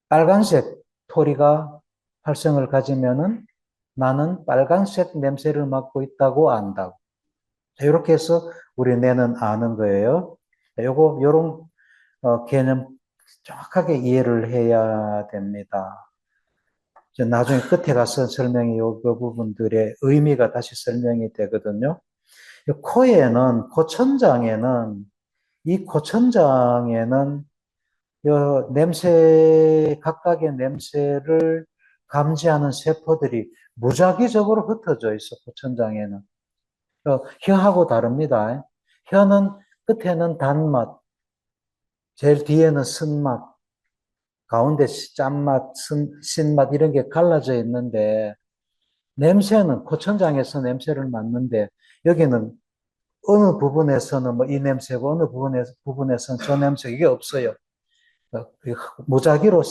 빨간색 토리가 활성을 가지면은 나는 빨간색 냄새를 맡고 있다고 안다고. 이렇게 해서 우리 뇌는 아는 거예요. 요런 개념 정확하게 이해를 해야 됩니다. 나중에 끝에 가서 설명이 요 부분들의 의미가 다시 설명이 되거든요. 코에는, 코천장에는, 이 코천장에는 각각의 냄새를 감지하는 세포들이 무작위적으로 흩어져 있어, 코천장에는. 혀하고 다릅니다. 혀는 끝에는 단맛, 제일 뒤에는 쓴맛, 가운데 짠맛, 신맛 이런 게 갈라져 있는데 냄새는 코천장에서 냄새를 맡는데 여기는 어느 부분에서는 뭐 이 냄새고 어느 부분에서는 저 냄새 이게 없어요. 무작위로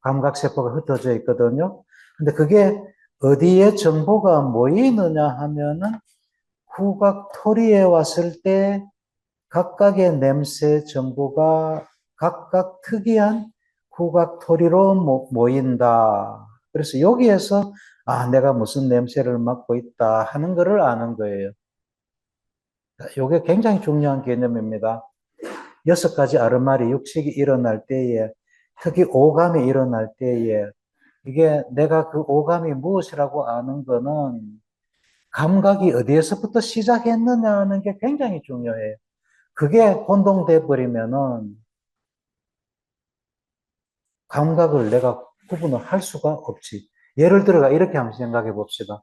감각세포가 흩어져 있거든요. 근데 그게 어디에 정보가 모이느냐 하면은 후각토리에 왔을 때 각각의 냄새 정보가 각각 특이한 후각토리로 모인다. 그래서 여기에서 내가 무슨 냄새를 맡고 있다 하는 것을 아는 거예요. 이게 굉장히 중요한 개념입니다. 6가지 아르마리 육식이 일어날 때에 특히 오감이 일어날 때에 이게 내가 그 오감이 무엇이라고 아는 거는 감각이 어디에서부터 시작했느냐 하는 게 굉장히 중요해요. 그게 혼동돼 버리면은 감각을 내가 구분을 할 수가 없지. 예를 들어가 이렇게 한번 생각해 봅시다.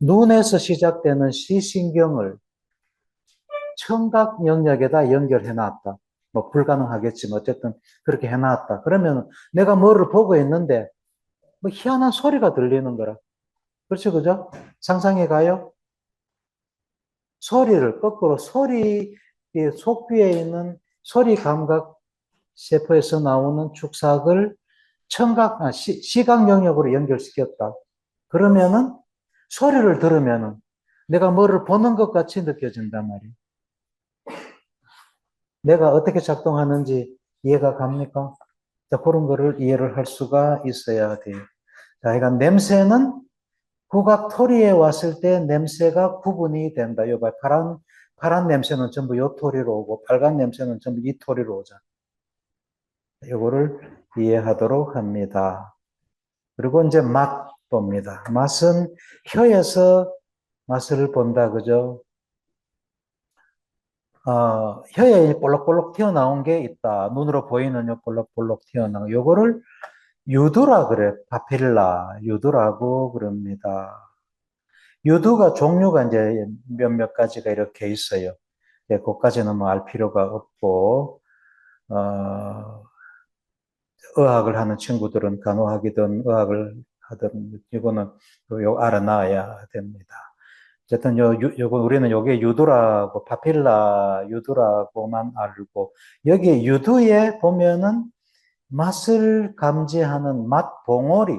눈에서 시작되는 시신경을 청각 영역에다 연결해 놨다. 뭐 불가능하겠지만 어쨌든 그렇게 해 놨다. 그러면 내가 뭐를 보고 있는데 뭐 희한한 소리가 들리는 거라. 그렇죠, 그죠? 상상해 가요? 소리를 거꾸로 소리 이 속귀에 있는 소리 감각 세포에서 나오는 축삭을 시각 영역으로 연결시켰다. 그러면은 소리를 들으면은 내가 뭐를 보는 것 같이 느껴진단 말이에요. 내가 어떻게 작동하는지 이해가 갑니까? 자, 그런 거를 이해를 할 수가 있어야 돼요. 자, 그러니까 냄새는 후각 토리에 왔을 때 냄새가 구분이 된다. 요 파란 냄새는 전부 요 토리로 오고 빨간 냄새는 전부 이 토리로 오잖아. 요거를 이해하도록 합니다. 그리고 이제 맛 봅니다. 맛은 혀에서 맛을 본다. 그죠? 혀에 볼록볼록 튀어나온 게 있다. 눈으로 보이는 요 볼록볼록 튀어나온 요거를 유두라 그래. 파필라 유두라고 그럽니다. 유두가 종류가 이제 몇몇 가지가 이렇게 있어요. 네, 그것까지는 뭐 알 필요가 없고 의학을 하는 친구들은 간호학이든 의학을 하든 이거는 요 알아놔야 됩니다. 어쨌든 요거 우리는 요게 유두라고 파필라 유두라고만 알고 여기 유두에 보면은 맛을 감지하는 맛 봉오리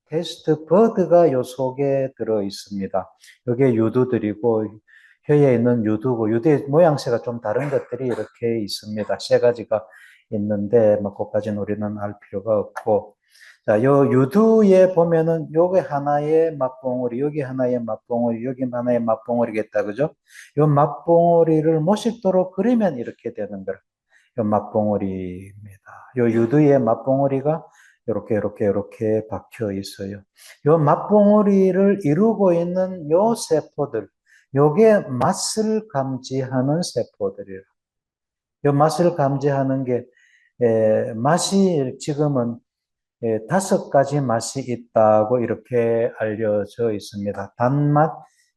테스트 버드가 요 속에 들어 있습니다. 요게 유두들이고 혀에 있는 유두고 유두의 모양새가 좀 다른 것들이 이렇게 있습니다. 세 가지가 있는데 뭐 그것까지는 우리는 알 필요가 없고 자, 요 유두에 보면은 요게 하나의 맛봉오리, 여기 하나의 맛봉오리, 여기 하나의 맛봉오리겠다, 그죠? 요 맛봉오리를 모식도로 그리면 이렇게 되는 거예요. 요 맛봉오리입니다. 요 유두의 맛봉오리가 이렇게 박혀 있어요. 요 맛봉오리를 이루고 있는 요 세포들, 요게 맛을 감지하는 세포들이에요. 요 맛을 감지하는 게 맛이 지금은 5가지 맛이 있다고 이렇게 알려져 있습니다. 단맛,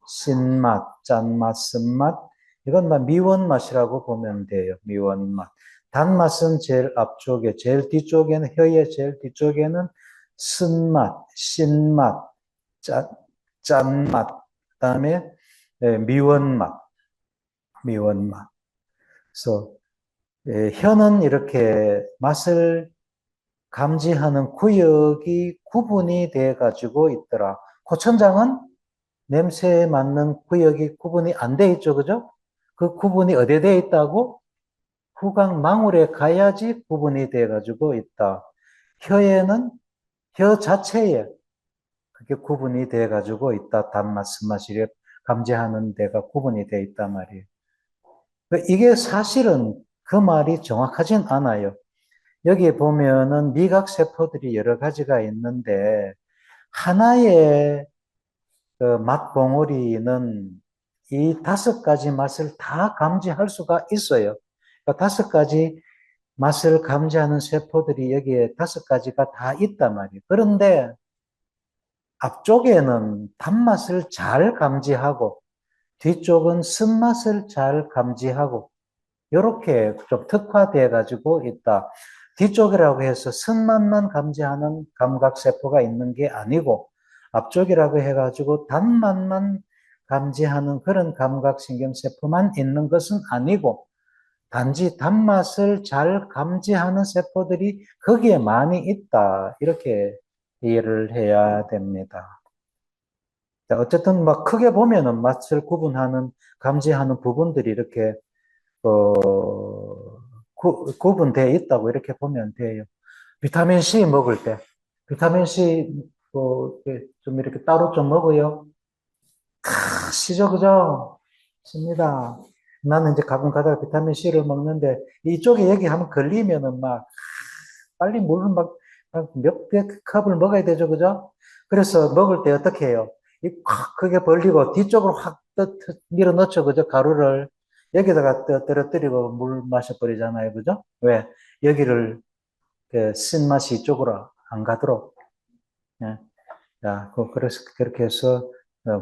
신맛, 짠맛, 쓴맛. 이건 미원 맛이라고 보면 돼요. 미원 맛. 단맛은 제일 앞쪽에, 제일 뒤쪽에는, 혀의 제일 뒤쪽에는 쓴맛, 신맛, 짠맛, 그 다음에 미원 맛, 미원 맛. 그래서 혀는 이렇게 맛을 감지하는 구역이 구분이 돼 가지고 있더라. 고천장은 냄새에 맞는 구역이 구분이 안 돼 있죠. 그죠? 그 구분이 어디에 돼 있다고? 후각 망울에 가야지 구분이 돼 가지고 있다. 혀에는 혀 자체에 그게 구분이 돼 가지고 있다. 단맛, 쓴맛을 감지하는 데가 구분이 돼 있단 말이에요. 이게 사실은 그 말이 정확하진 않아요. 여기 보면은 미각 세포들이 여러 가지가 있는데 하나의 그맛 봉우리는 이 5가지 맛을 다 감지할 수가 있어요. 그러니까 5가지 맛을 감지하는 세포들이 여기에 5가지가 다 있단 말이에요. 그런데 앞쪽에는 단맛을 잘 감지하고 뒤쪽은 쓴맛을 잘 감지하고 이렇게 좀 특화되어 가지고 있다. 뒤쪽이라고 해서 쓴맛만 감지하는 감각세포가 있는 게 아니고 앞쪽이라고 해가지고 단맛만 감지하는 그런 감각신경세포만 있는 것은 아니고 단지 단맛을 잘 감지하는 세포들이 거기에 많이 있다. 이렇게 이해를 해야 됩니다. 어쨌든 막 크게 보면은 맛을 구분하는, 감지하는 부분들이 이렇게 구분되어 있다고 이렇게 보면 돼요. 비타민 C 먹을 때, 비타민 C 좀 이렇게 따로 좀 먹어요. 시죠, 그죠? 씁니다. 나는 이제 가끔 가다가 비타민 C를 먹는데 이쪽에 얘기하면 걸리면은 막 빨리 물을 몇 개 컵을 먹어야 되죠, 그죠? 그래서 먹을 때 어떻게 해요? 이콱 크게 벌리고 뒤쪽으로 확 밀어 넣죠, 그죠? 가루를 여기다가 떨어뜨리고 물 마셔버리잖아요, 그죠? 왜? 여기를 쓴맛이 이쪽으로 안 가도록. 예. 자, 그래서 그렇게 해서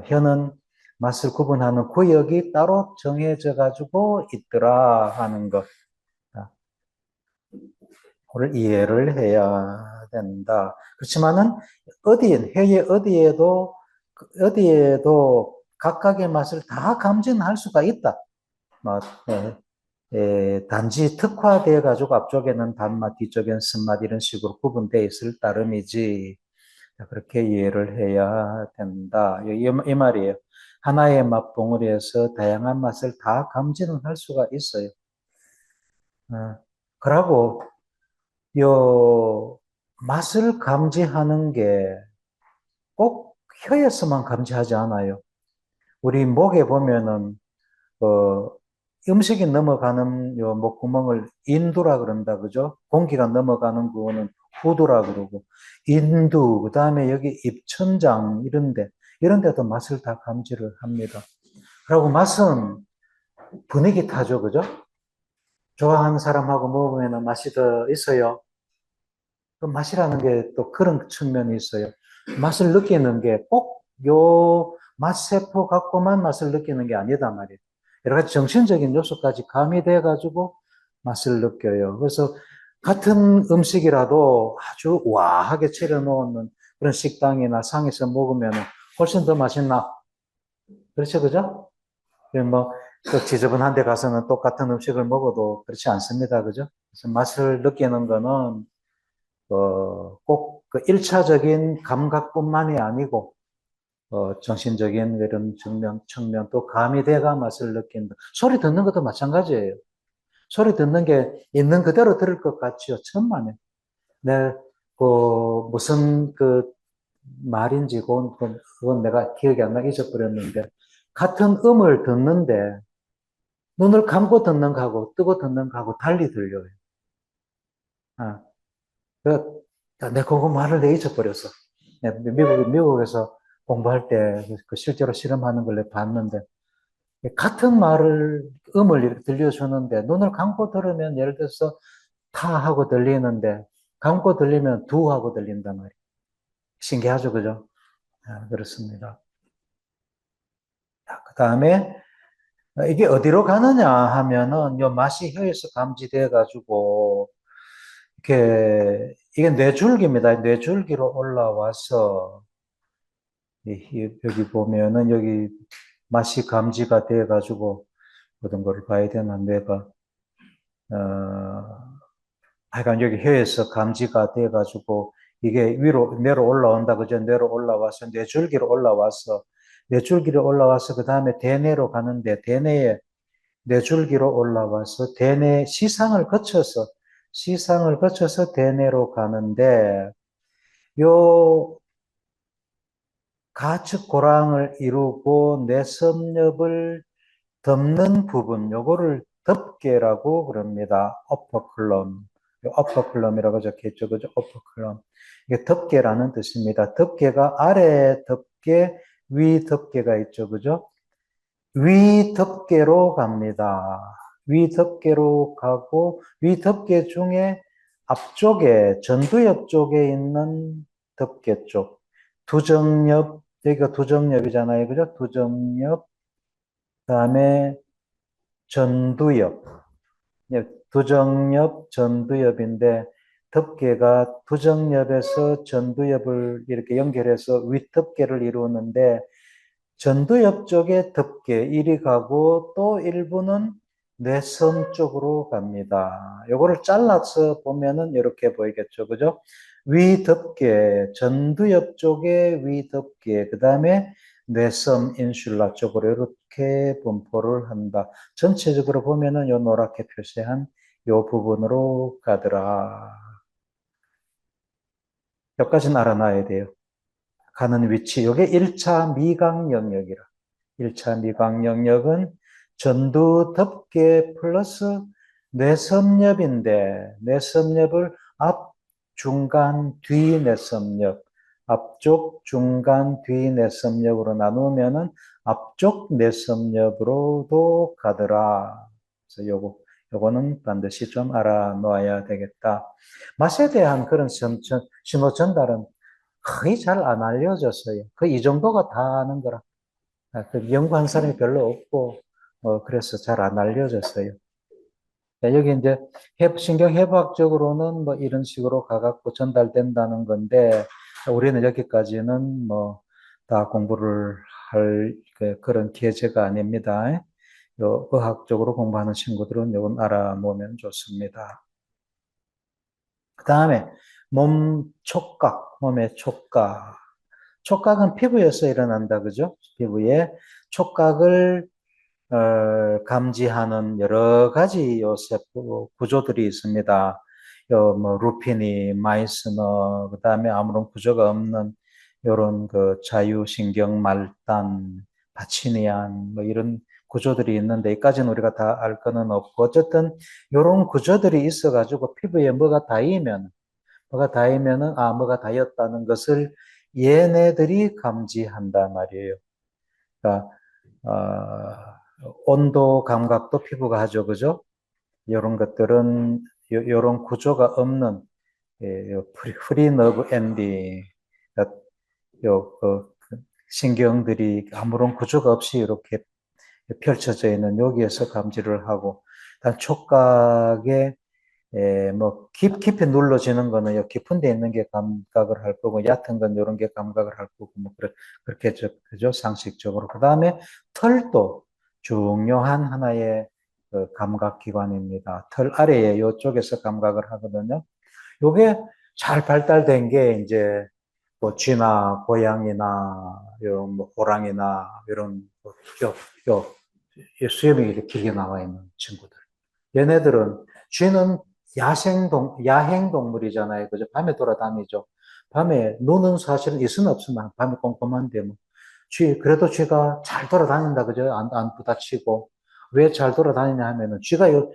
혀는 맛을 구분하는 구역이 따로 정해져 가지고 있더라 하는 것. 를 이해를 해야 된다. 그렇지만은 혀의 어디에도 각각의 맛을 다 감지할 수가 있다. 뭐, 단지 특화되어 가지고 앞쪽에는 단맛, 뒤쪽에는 쓴맛 이런 식으로 구분되어 있을 따름이지. 그렇게 이해를 해야 된다. 이 말이에요. 하나의 맛 봉우리에서 다양한 맛을 다 감지는 할 수가 있어요. 그러고 요 맛을 감지하는 게 꼭 혀에서만 감지하지 않아요. 우리 목에 보면은 어, 음식이 넘어가는 요 목구멍을 인두라 그런다 그죠? 공기가 넘어가는 거는 후두라 그러고 인두 그다음에 여기 입천장 이런 데도 맛을 다 감지를 합니다. 그리고 맛은 분위기 타죠 그죠? 좋아하는 사람하고 먹으면 맛이 더 있어요. 그 맛이라는 게 또 그런 측면이 있어요. 맛을 느끼는 게 꼭 요 맛세포 갖고만 맛을 느끼는 게 아니다 말이에요. 여러 가지 정신적인 요소까지 가미돼 가지고 맛을 느껴요. 그래서 같은 음식이라도 아주 우아하게 차려놓는 그런 식당이나 상에서 먹으면 훨씬 더 맛있나? 그렇죠, 그죠? 뭐, 그 지저분한 데 가서는 똑같은 음식을 먹어도 그렇지 않습니다. 그죠? 그래서 맛을 느끼는 거는 꼭 그 1차적인 감각뿐만이 아니고, 정신적인 이런 측면도 가미돼가 맛을 느낀다. 소리 듣는 것도 마찬가지예요. 소리 듣는 게 있는 그대로 들을 것 같지요. 천만에. 내, 그, 무슨 말인지, 그건 내가 기억이 안 나 잊어버렸는데, 같은 음을 듣는데, 눈을 감고 듣는 거하고 뜨고 듣는 거하고 달리 들려요. 아, 내가 그거 말을 내 잊어버렸어. 미국에서 공부할 때 그 실제로 실험하는 걸 내가 봤는데, 같은 음을 이렇게 들려주는데, 눈을 감고 들으면 예를 들어서 타 하고 들리는데, 감고 들리면 두 하고 들린단 말이에요. 신기하죠, 그죠? 그렇습니다. 그 다음에, 이게 어디로 가느냐 하면은, 요 맛이 혀에서 감지돼 가지고, 이게 뇌줄기입니다. 뇌줄기로 올라와서, 여기 보면은 여기 맛이 감지가 돼 가지고 어떤 거를 봐야 되나 뇌가 하여간 여기 혀에서 감지가 돼 가지고 이게 위로 뇌로 올라온다 그죠? 뇌로 올라와서 뇌줄기로 올라와서 뇌줄기로 올라와서 그 다음에 대뇌로 가는데 대뇌에 뇌줄기로 올라와서 대뇌 시상을 거쳐서 대뇌로 가는데 요 가측 고랑을 이루고 뇌섭렵을 덮는 부분, 요거를 덮개라고 그럽니다. 어퍼클럼. 어퍼클럼이라고 적혀 있죠. 그죠? 어퍼클럼. 이게 덮개라는 뜻입니다. 덮개가 아래 덮개, 위 덮개가 있죠. 그죠? 위 덮개로 갑니다. 위 덮개로 가고, 위 덮개 중에 앞쪽에, 전두엽 쪽에 있는 덮개 쪽. 두정엽, 여기가 두정엽이잖아요. 그죠? 두정엽, 그다음에 전두엽. 예, 두정엽, 전두엽인데 덮개가 두정엽에서 전두엽을 이렇게 연결해서 윗덮개를 이루는데 전두엽 쪽에 덮개 이리 가고 또 일부는 뇌섬 쪽으로 갑니다. 요거를 잘라서 보면은 이렇게 보이겠죠. 그죠? 위덮개, 전두엽 쪽에 위덮개, 그 다음에 뇌섬 인슐라 쪽으로 이렇게 분포를 한다. 전체적으로 보면은 요 노랗게 표시한 요 부분으로 가더라. 여기까지는 알아놔야 돼요. 가는 위치. 요게 1차 미각 영역이라. 1차 미각 영역은 전두 덮개 플러스 뇌섭렵인데 뇌섭렵을 앞, 중간, 뒤 뇌섭렵 앞쪽, 중간, 뒤 뇌섭렵으로 나누면은 앞쪽 뇌섭렵으로도 가더라. 그래서 요거는 반드시 좀 알아놓아야 되겠다. 맛에 대한 그런 신호 전달은 거의 잘 안 알려졌어요. 이 정도가 다 아는 거라. 연구한 사람이 별로 없고, 그래서 잘 안 알려졌어요. 여기 이제 신경해부학적으로는 뭐 이런 식으로 가갖고 전달된다는 건데, 우리는 여기까지는 뭐 다 공부를 할 그런 계제가 아닙니다. 의학적으로 공부하는 친구들은 이건 알아놓으면 좋습니다. 그 다음에 몸 촉각, 몸의 촉각. 촉각은 피부에서 일어난다, 그죠? 피부에 촉각을 감지하는 여러 가지 요 세포 구조들이 있습니다. 요 뭐 루피니, 마이스너, 그다음에 아무런 구조가 없는 요런 그 자유신경 말단, 파치니안 뭐 이런 구조들이 있는데 이까지는 우리가 다 알 거는 없고 어쨌든 요런 구조들이 있어 가지고 피부에 뭐가 닿으면은 뭐가 닿였다는 것을 얘네들이 감지한단 말이에요. 그러니까 온도 감각도 피부가 하죠, 그죠? 이런 것들은 이런 구조가 없는 프리 너브 엔딩, 그 신경들이 아무런 구조가 없이 이렇게 펼쳐져 있는 여기에서 감지를 하고, 일단 촉각에 뭐 깊이 눌러지는 거는 요 깊은 데 있는 게 감각을 할 거고 얕은 건 이런 게 감각을 할 거고 뭐 그렇게 그죠 상식적으로. 그 다음에 털도 중요한 하나의 그 감각 기관입니다. 털 아래에 요쪽에서 감각을 하거든요. 요게 잘 발달된 게 이제 뭐 쥐나 고양이나 요뭐 호랑이나 이런 요, 요, 요 수염이 이렇게 길게 나와 있는 친구들. 얘네들은 쥐는 야행 동물이잖아요. 그죠? 밤에 돌아다니죠. 밤에 노는 사실은 있으면 없으면 밤에 꼼꼼한데 뭐. 그래도 쥐가 잘 돌아다닌다. 그죠? 안 부다치고. 왜 잘 돌아다니냐 하면은 쥐가 요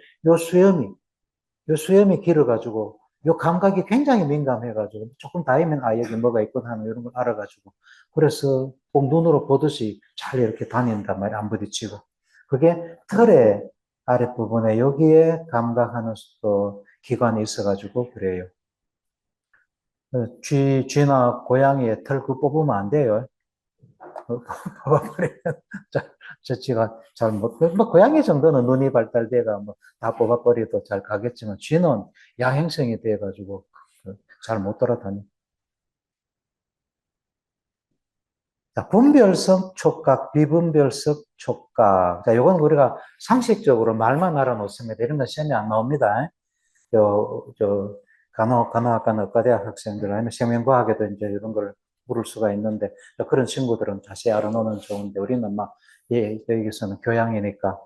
수염이 길어가지고 요 감각이 굉장히 민감해가지고 조금 닿으면 여기 뭐가 있구나 하는 이런 걸 알아가지고 그래서 꼭 눈으로 보듯이 잘 이렇게 다닌단 말이에요. 안 부딪히고. 그게 털의 아랫부분에 여기에 감각하는 또 기관이 있어가지고 그래요. 쥐나 고양이의 털 그 뽑으면 안 돼요. 뽑아버리면 쥐가 잘 못, 뭐 고양이 정도는 눈이 발달돼가 뭐 다 뽑아버려도 잘 가겠지만 쥐는 야행성이 돼가지고 잘 못 돌아다니. 자, 분별성 촉각, 비분별성 촉각. 자, 이건 우리가 상식적으로 말만 알아놓습니다. 이런 건 시험에 안 나옵니다. 저, 간호학과나 의과대학 학생들, 아니면 생명과학에도 이제 이런 걸 물을 수가 있는데, 그런 친구들은 자세히 알아놓으면 좋은데, 우리는 막, 여기서는 교양이니까,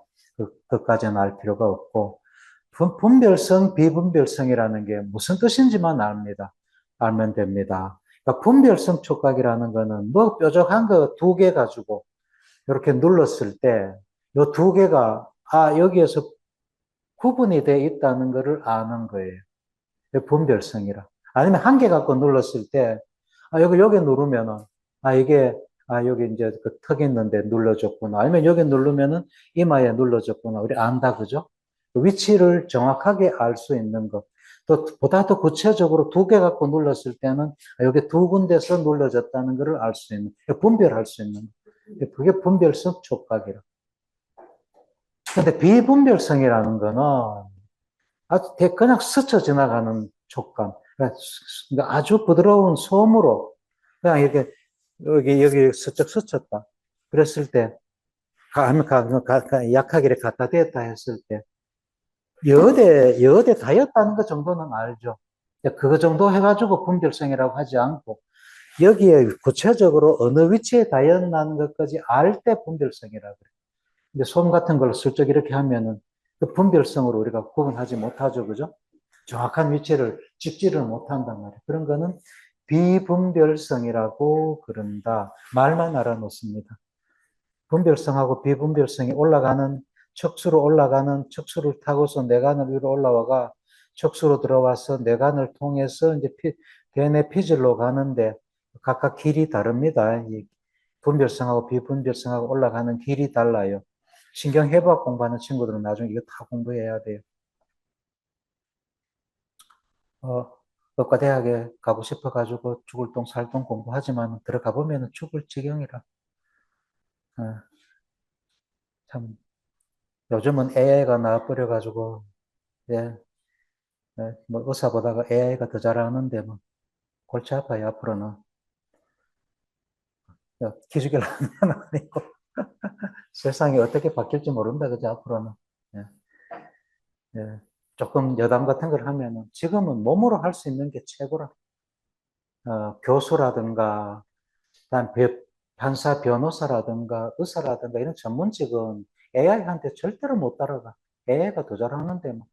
그까지는 알 필요가 없고, 분별성, 비분별성이라는 게 무슨 뜻인지만 알면 됩니다. 그러니까 분별성 촉각이라는 거는 뭐 뾰족한 거 두 개 가지고 이렇게 눌렀을 때, 요 두 개가, 여기에서 구분이 돼 있다는 것을 아는 거예요. 분별성이라. 아니면 한 개 갖고 눌렀을 때, 여기 누르면은, 이게, 여기 이제 그 턱 있는데 눌러줬구나. 아니면 여기 누르면은 이마에 눌러줬구나. 우리 안다, 그죠? 그 위치를 정확하게 알 수 있는 것. 또 보다 더 구체적으로 두 개 갖고 눌렀을 때는 여기 두 군데서 눌러졌다는 것을 알 수 있는, 분별할 수 있는. 그게 분별성 촉각이라. 근데 비분별성이라는 거는 그냥 스쳐 지나가는 촉감. 그러니까 아주 부드러운 솜으로 그냥 이렇게 여기 슬쩍 스쳤다. 그랬을 때, 약하게 이렇게 갖다 대었다 했을 때, 여대 닿였다는 것 정도는 알죠. 그거 정도 해가지고 분별성이라고 하지 않고, 여기에 구체적으로 어느 위치에 닿였다는 것까지 알 때 분별성이라고 그래요. 근데 솜 같은 걸 슬쩍 이렇게 하면은 그 분별성으로 우리가 구분하지 못하죠. 그죠? 정확한 위치를 찍지를 못한단 말이에요. 그런 거는 비분별성이라고 그런다. 말만 알아놓습니다. 분별성하고 비분별성이 척수로 올라가는 척수를 타고서 뇌관을 위로 올라와가 척수로 들어와서 뇌관을 통해서 이제 대뇌 피질로 가는데 각각 길이 다릅니다. 이 분별성하고 비분별성하고 올라가는 길이 달라요. 신경해부학 공부하는 친구들은 나중에 이거 다 공부해야 돼요. 의과대학에 가고 싶어가지고 죽을 똥 살 똥 공부하지만 들어가 보면 죽을 지경이라. 어, 참 요즘은 AI가 나와버려가지고 예, 뭐 의사보다가 AI가 더 잘하는데 뭐 골치 아파요 앞으로는. 기죽이려는 건 아니고. 세상이 어떻게 바뀔지 모른다, 그죠, 앞으로는. 예, 예. 조금 여담 같은 걸 하면은 지금은 몸으로 할 수 있는 게 최고라. 교수라든가, 그다음 판사, 변호사라든가, 의사라든가 이런 전문직은 AI한테 절대로 못 따라가. AI가 더 잘하는데 뭐.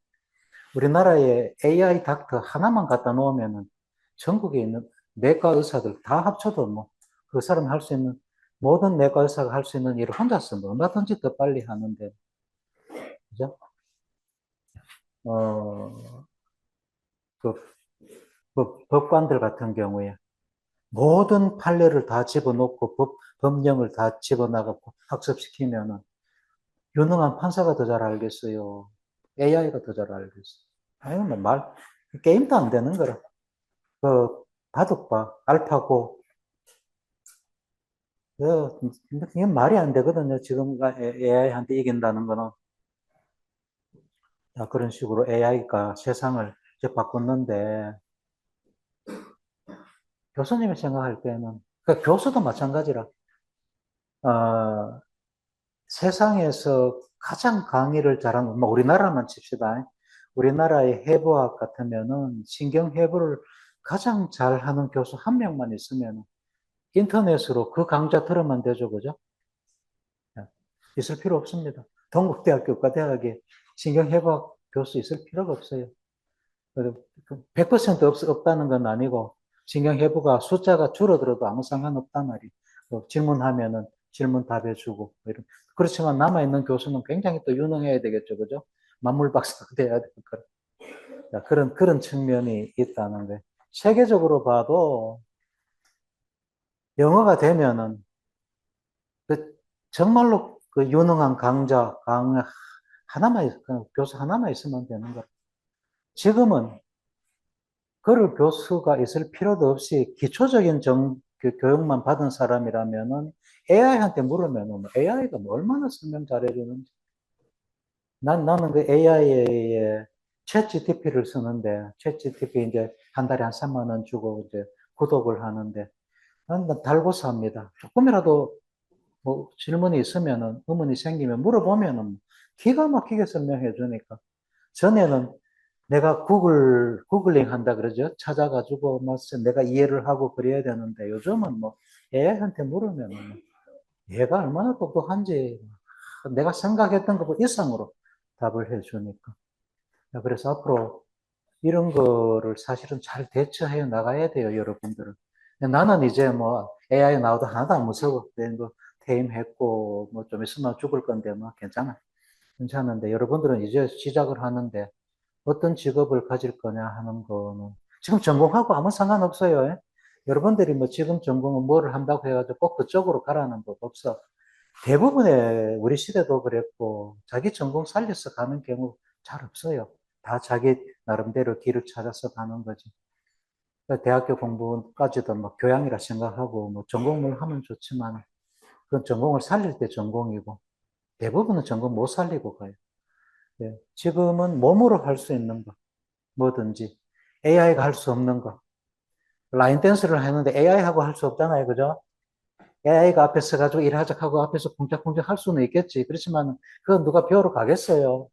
우리나라에 AI 닥터 하나만 갖다 놓으면은 전국에 있는 내과 의사들 다 합쳐도 뭐 그 사람이 할 수 있는 모든 내과 의사가 할 수 있는 일을 혼자서 뭐 얼마든지 더 빨리 하는데, 그죠? 어, 그 법관들 같은 경우에 모든 판례를 다 집어넣고 법령을 다 집어나가고 학습시키면은 유능한 판사가 더 잘 알겠어요. AI가 더 잘 알겠어요. 아유, 뭐 게임도 안 되는 거라. 그, 바둑과 알파고, 이건 말이 안 되거든요. 지금 AI한테 이긴다는 거는. 그런 식으로 AI가 세상을 이제 바꿨는데, 교수님이 생각할 때는, 그 교수도 마찬가지라, 어, 세상에서 가장 강의를 잘하는, 뭐 우리나라만 칩시다. 우리나라의 해부학 같으면은 신경해부를 가장 잘하는 교수 한 명만 있으면 인터넷으로 그 강좌 들으면 되죠, 그죠? 예. 있을 필요 없습니다. 동국대학교과 대학에 신경해부학 교수 있을 필요가 없어요. 100% 없다는 건 아니고 신경해부가 숫자가 줄어들어도 아무 상관없단 말이에요. 질문하면은 질문 답해주고 뭐 이런. 그렇지만 남아있는 교수는 굉장히 또 유능해야 되겠죠, 그죠? 만물 박사가 돼야 되니까. 그런 측면이 있다는 거예요. 세계적으로 봐도 영어가 되면은 그 정말로 그 유능한 강의 하나만, 교수 하나만 있으면 되는 거예요. 지금은 그럴 교수가 있을 필요도 없이 기초적인 교육만 받은 사람이라면은 AI한테 물으면은 AI가 뭐 얼마나 설명 잘해주는지. 나는 그 AI에 챗 GTP를 쓰는데, 챗 GTP 이제 한 달에 한 3만 원 주고 이제 구독을 하는데, 난 달고 삽니다. 조금이라도 뭐 질문이 있으면은, 의문이 생기면 물어보면은 기가 막히게 설명해 주니까. 전에는 내가 구글링 한다 그러죠. 찾아가지고 뭐 내가 이해를 하고 그래야 되는데 요즘은 뭐 AI한테 물으면 얘가 얼마나 똑똑한지 내가 생각했던 것보다 이상으로 답을 해주니까. 그래서 앞으로 이런 거를 사실은 잘 대처해 나가야 돼요, 여러분들은. 나는 이제 뭐 AI 나와도 하나도 안 무서워. 뭐 퇴임했고 뭐 좀 있으면 죽을 건데 뭐 괜찮아. 괜찮은데 여러분들은 이제 시작을 하는데 어떤 직업을 가질 거냐 하는 거는 지금 전공하고 아무 상관없어요. 예? 여러분들이 뭐 지금 전공은 뭐를 한다고 해가지고 꼭 그쪽으로 가라는 법 없어. 대부분의 우리 시대도 그랬고 자기 전공 살려서 가는 경우 잘 없어요. 다 자기 나름대로 길을 찾아서 가는 거지. 대학교 공부까지도 뭐 교양이라 생각하고 뭐 전공을 하면 좋지만 그건 전공을 살릴 때 전공이고 대부분은 전공 못 살리고 가요. 예. 지금은 몸으로 할 수 있는 거 뭐든지 AI가 할 수 없는 거. 라인 댄스를 하는데 AI하고 할 수 없잖아요. 그죠? AI가 앞에 서가지고 일하자 하고 앞에서 쿵짝쿵짝 할 수는 있겠지. 그렇지만 그건 누가 배우러 가겠어요.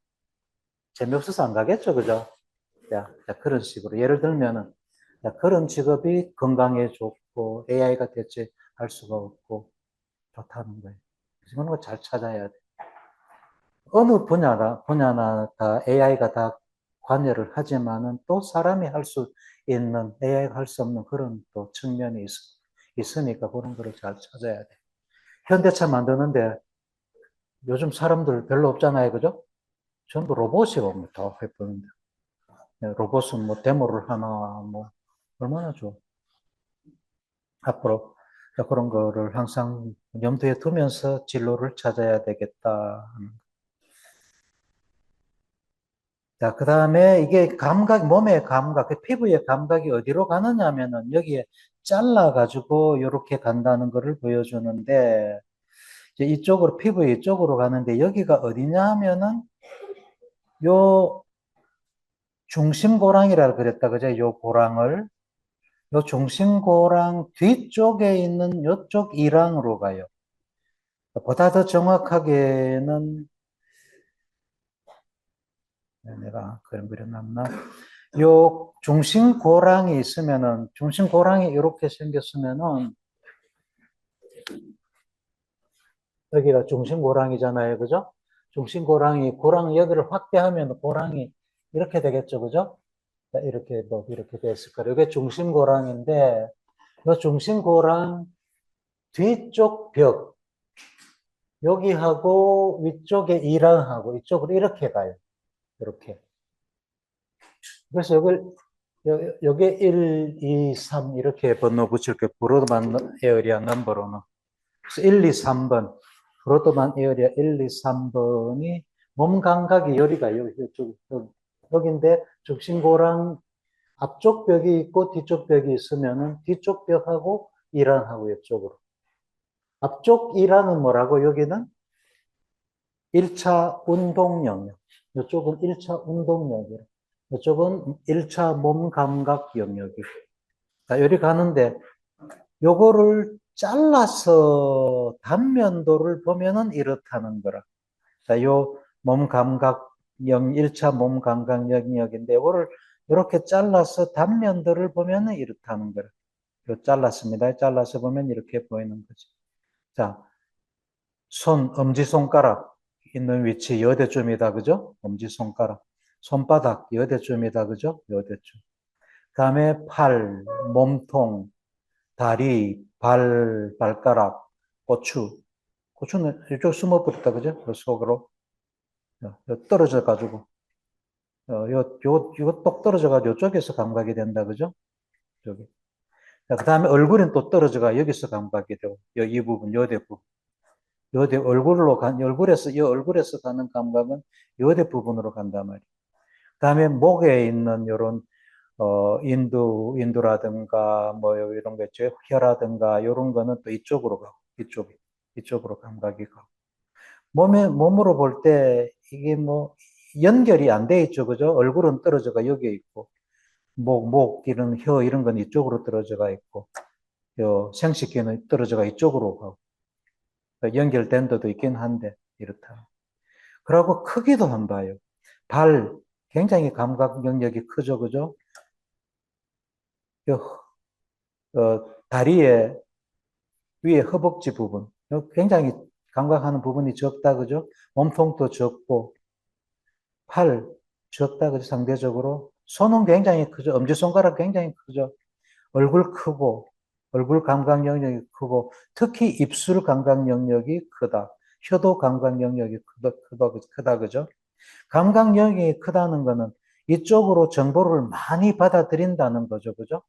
재미없어서 안 가겠죠. 그죠? 그런 식으로. 예를 들면은 그런 직업이 건강에 좋고 AI가 대체할 수가 없고 좋다는 거예요. 그런 거 잘 찾아야 돼. 어느 분야나 다 AI가 다 관여를 하지만은 또 사람이 할 수 있는, AI가 할 수 없는 그런 또 측면이 있으니까 그런 거를 잘 찾아야 돼. 현대차 만드는데 요즘 사람들 별로 없잖아요. 그죠? 전부 로봇이 뭐 다 해버는데. 로봇은 뭐 데모를 하나, 뭐, 얼마나 좋아. 앞으로 그런 거를 항상 염두에 두면서 진로를 찾아야 되겠다. 자, 그 다음에 이게 몸의 감각, 그 피부의 감각이 어디로 가느냐 하면은 여기에 잘라가지고 이렇게 간다는 것을 보여주는데, 이제 피부 이쪽으로 가는데 여기가 어디냐 하면은 요 중심고랑이라 그랬다, 그죠? 요 고랑을. 요 중심고랑 뒤쪽에 있는 요쪽 이랑으로 가요. 보다 더 정확하게는 내가 그림 그려놨나? 요 중심 고랑이 있으면은 중심 고랑이 이렇게 생겼으면은 여기가 중심 고랑이잖아요, 그죠? 중심 고랑이 고랑 여기를 확대하면 고랑이 이렇게 되겠죠, 그죠? 이렇게 뭐 이렇게 됐을 거예요. 이게 중심 고랑인데 이 중심 고랑 뒤쪽 벽 여기하고 위쪽에 이랑하고 이쪽으로 이렇게 가요. 이렇게. 그래서 여기 1, 2, 3 이렇게 번호 붙일게요. 브로드만 에어리아 넘버로는. 그래서 1, 2, 3번. 브로드만 에어리아 1, 2, 3번이 몸 감각이 여기가 여기인데 중심고랑 앞쪽 벽이 있고 뒤쪽 벽이 있으면은 뒤쪽 벽하고 이란하고 이쪽으로. 앞쪽 이란은 뭐라고? 여기는 1차 운동 영역. 이쪽은 1차 운동 영역. 이쪽은 1차 몸 감각 영역이고. 자, 여기 가는데 요거를 잘라서 단면도를 보면은 이렇다는 거라. 자, 요 몸 감각 1차 몸 감각 영역인데 요거를 이렇게 잘라서 단면도를 보면은 이렇다는 거라. 요 잘랐습니다. 잘라서 보면 이렇게 보이는 거죠. 자, 엄지손가락 있는 위치 여대쯤이다, 그죠? 엄지손가락. 손바닥 여대쯤이다, 그죠? 여대쯤. 그 다음에 팔, 몸통, 다리, 발가락, 고추. 고추는 이쪽 숨어버렸다, 그죠? 그 속으로. 떨어져가지고. 이거 똑 떨어져가지고 이쪽에서 감각이 된다, 그죠? 저기. 그 다음에 얼굴은 또 떨어져가 여기서 감각이 되고, 이 부분, 여대 부분. 여대 얼굴에서 가는 감각은 여대 부분으로 간단 말이에요. 그다음에 목에 있는 이런 인두라든가 뭐 이런 거 있죠. 혀라든가 이런 거는 또 이쪽으로 가고 이쪽으로 감각이 가고 몸으로 볼 때 이게 뭐 연결이 안 돼 있죠, 그죠? 얼굴은 떨어져가 여기에 있고 목 이런 혀 이런 건 이쪽으로 떨어져가 있고 생식기는 떨어져가 이쪽으로 가고 연결된 데도 있긴 한데 이렇다. 그리고 크기도 한 봐요. 발, 굉장히 감각 영역이 크죠, 그죠? 다리에 위에 허벅지 부분, 굉장히 감각하는 부분이 적다, 그죠? 몸통도 적고, 팔 적다, 그죠? 상대적으로. 손은 굉장히 크죠? 엄지손가락 굉장히 크죠? 얼굴 크고, 얼굴 감각 영역이 크고, 특히 입술 감각 영역이 크다. 혀도 감각 영역이 크다, 그죠? 감각 영역이 크다는 거는 이쪽으로 정보를 많이 받아들인다는 거죠. 그죠?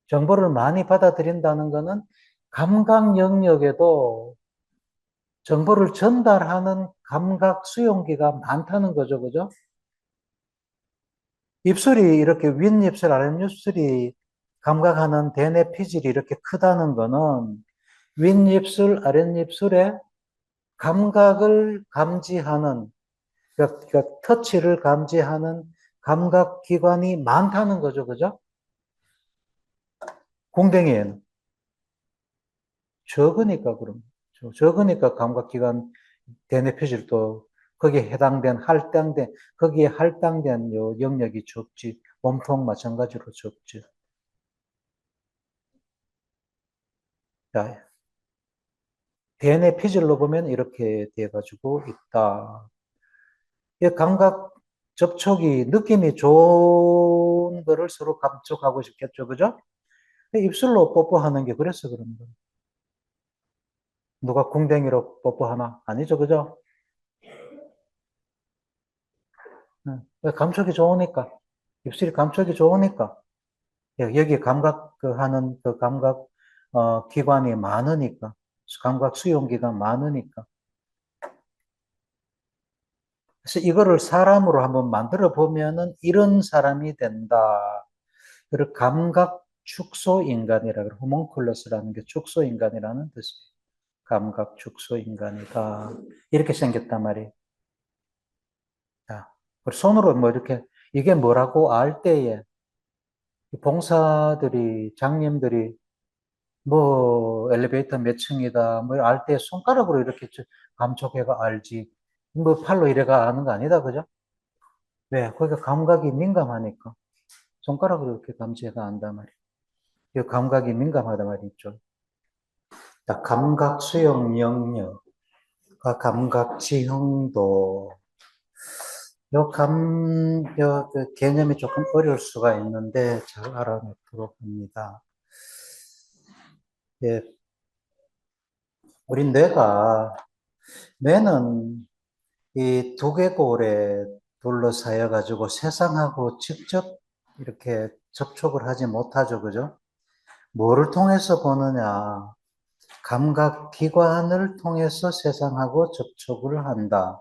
정보를 많이 받아들인다는 거는 감각 영역에도 정보를 전달하는 감각 수용기가 많다는 거죠. 그죠? 입술이 이렇게 윗입술, 아랫입술이 감각하는 대뇌 피질이 이렇게 크다는 거는 윗입술, 아랫입술에 감각을 감지하는, 그러니까 터치를 감지하는 감각 기관이 많다는 거죠. 그죠? 공댕이에는. 적으니까 그럼. 적으니까 감각기관 대뇌 표질도 거기에 거기에 할당된 요 영역이 적지. 몸통 마찬가지로 적지. 자, 대뇌 피질로 보면 이렇게 돼가지고 있다. 이 감각 접촉이 느낌이 좋은 거를 서로 감촉하고 싶겠죠. 그죠? 입술로 뽀뽀하는 게 그래서 그런 거예요. 누가 궁뎅이로 뽀뽀하나? 아니죠. 그죠? 감촉이 좋으니까. 입술이 감촉이 좋으니까. 여기 감각 그 하는 그 감각 기관이 많으니까. 감각 수용기가 많으니까. 그래서 이거를 사람으로 한번 만들어 보면은 이런 사람이 된다. 그리고 감각 축소 인간이라 그래. 호몽클러스라는 게 축소 인간이라는 뜻이에요. 감각 축소 인간이다. 이렇게 생겼단 말이에요. 자, 손으로 뭐 이렇게 이게 뭐라고 알 때에 봉사들이 장님들이 뭐 엘리베이터 몇 층이다 뭐 알 때 손가락으로 이렇게 감촉해가 알지 뭐 팔로 이래가 아는 거 아니다 그죠? 왜? 거기가 감각이 민감하니까 손가락으로 이렇게 감지해가 안단 말이야. 이 감각이 민감하단 말이죠. 자, 감각 수용 영역과 감각 지형도 그 개념이 조금 어려울 수가 있는데 잘 알아놓도록 합니다. 예, 우리 뇌는 이 두개골에 둘러싸여 가지고 세상하고 직접 이렇게 접촉을 하지 못하죠, 그죠? 뭐를 통해서 보느냐? 감각기관을 통해서 세상하고 접촉을 한다.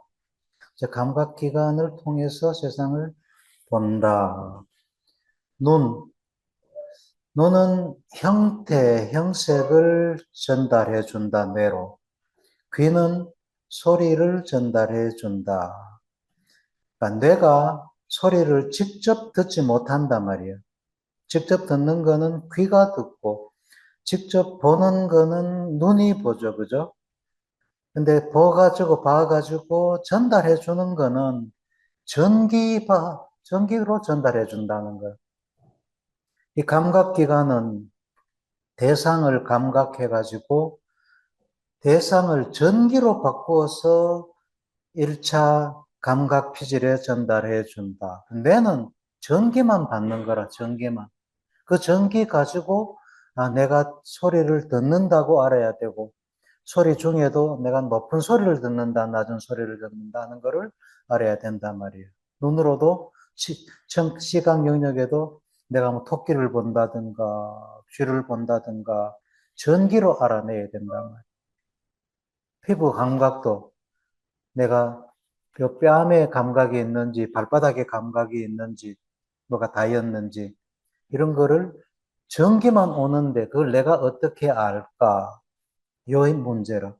감각기관을 통해서 세상을 본다. 눈, 눈은 형태, 형색을 전달해 준다, 뇌로. 귀는 소리를 전달해 준다. 그러니까 뇌가 소리를 직접 듣지 못한단 말이에요. 직접 듣는 거는 귀가 듣고, 직접 보는 거는 눈이 보죠, 그죠? 근데 봐가지고 전달해 주는 거는 전기로 전달해 준다는 거예요. 이 감각기관은 대상을 감각해가지고 대상을 전기로 바꾸어서 1차 감각 피질에 전달해 준다. 뇌는 전기만 받는 거라, 전기만. 그 전기 가지고 내가 소리를 듣는다고 알아야 되고 소리 중에도 내가 높은 소리를 듣는다, 낮은 소리를 듣는다는 것을 알아야 된단 말이에요. 눈으로도 시각 영역에도 내가 뭐 토끼를 본다든가 쥐를 본다든가 전기로 알아내야 된단 말이에요. 피부 감각도 내가 뺨에 감각이 있는지 발바닥에 감각이 있는지 뭐가 닿였는지 이런 거를 전기만 오는데 그걸 내가 어떻게 알까? 요 문제라.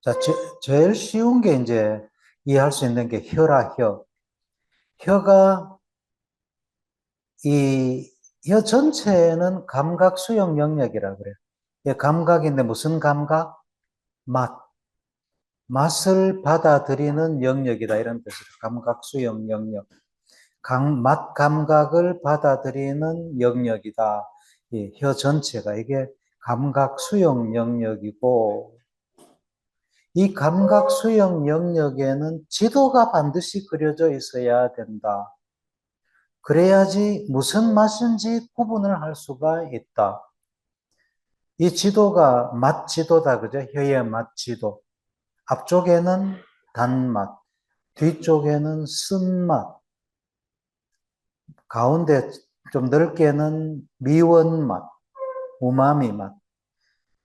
자, 제일 쉬운 게 이제 이해할 수 있는 게 혀라, 혀. 혀가 이 혀 전체는 감각 수용 영역이라 그래요. 감각인데 무슨 감각? 맛. 맛을 받아들이는 영역이다. 이런 뜻이에요. 감각 수용 영역. 맛 감각을 받아들이는 영역이다. 혀 전체가 이게 감각 수용 영역이고 이 감각 수용 영역에는 지도가 반드시 그려져 있어야 된다. 그래야지 무슨 맛인지 구분을 할 수가 있다. 이 지도가 맛 지도다, 그죠? 혀의 맛 지도. 앞쪽에는 단맛, 뒤쪽에는 쓴맛, 가운데 좀 넓게는 미원 맛, 우마미 맛,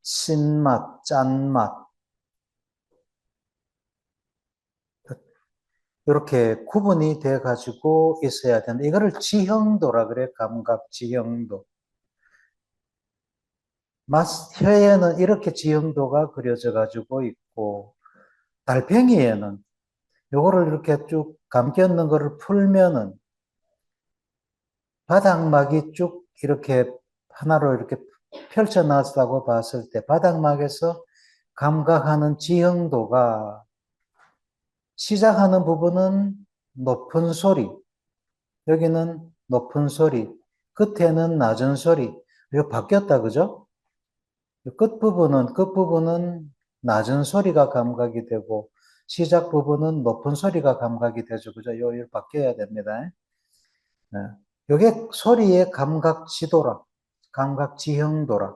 신맛, 짠맛, 이렇게 구분이 돼 가지고 있어야 된다. 이거를 지형도라 그래. 감각 지형도. 혀에는 이렇게 지형도가 그려져 가지고 있고 달팽이에는 요거를 이렇게 쭉 감겼는 거를 풀면은 바닥막이 쭉 이렇게 하나로 이렇게 펼쳐놨다고 봤을 때 바닥막에서 감각하는 지형도가 시작하는 부분은 높은 소리, 여기는 높은 소리, 끝에는 낮은 소리. 이거 바뀌었다, 그죠? 끝부분은 낮은 소리가 감각이 되고, 시작 부분은 높은 소리가 감각이 되죠. 그죠? 요 바뀌어야 됩니다. 네. 요게 소리의 감각 지도라. 감각 지형도라.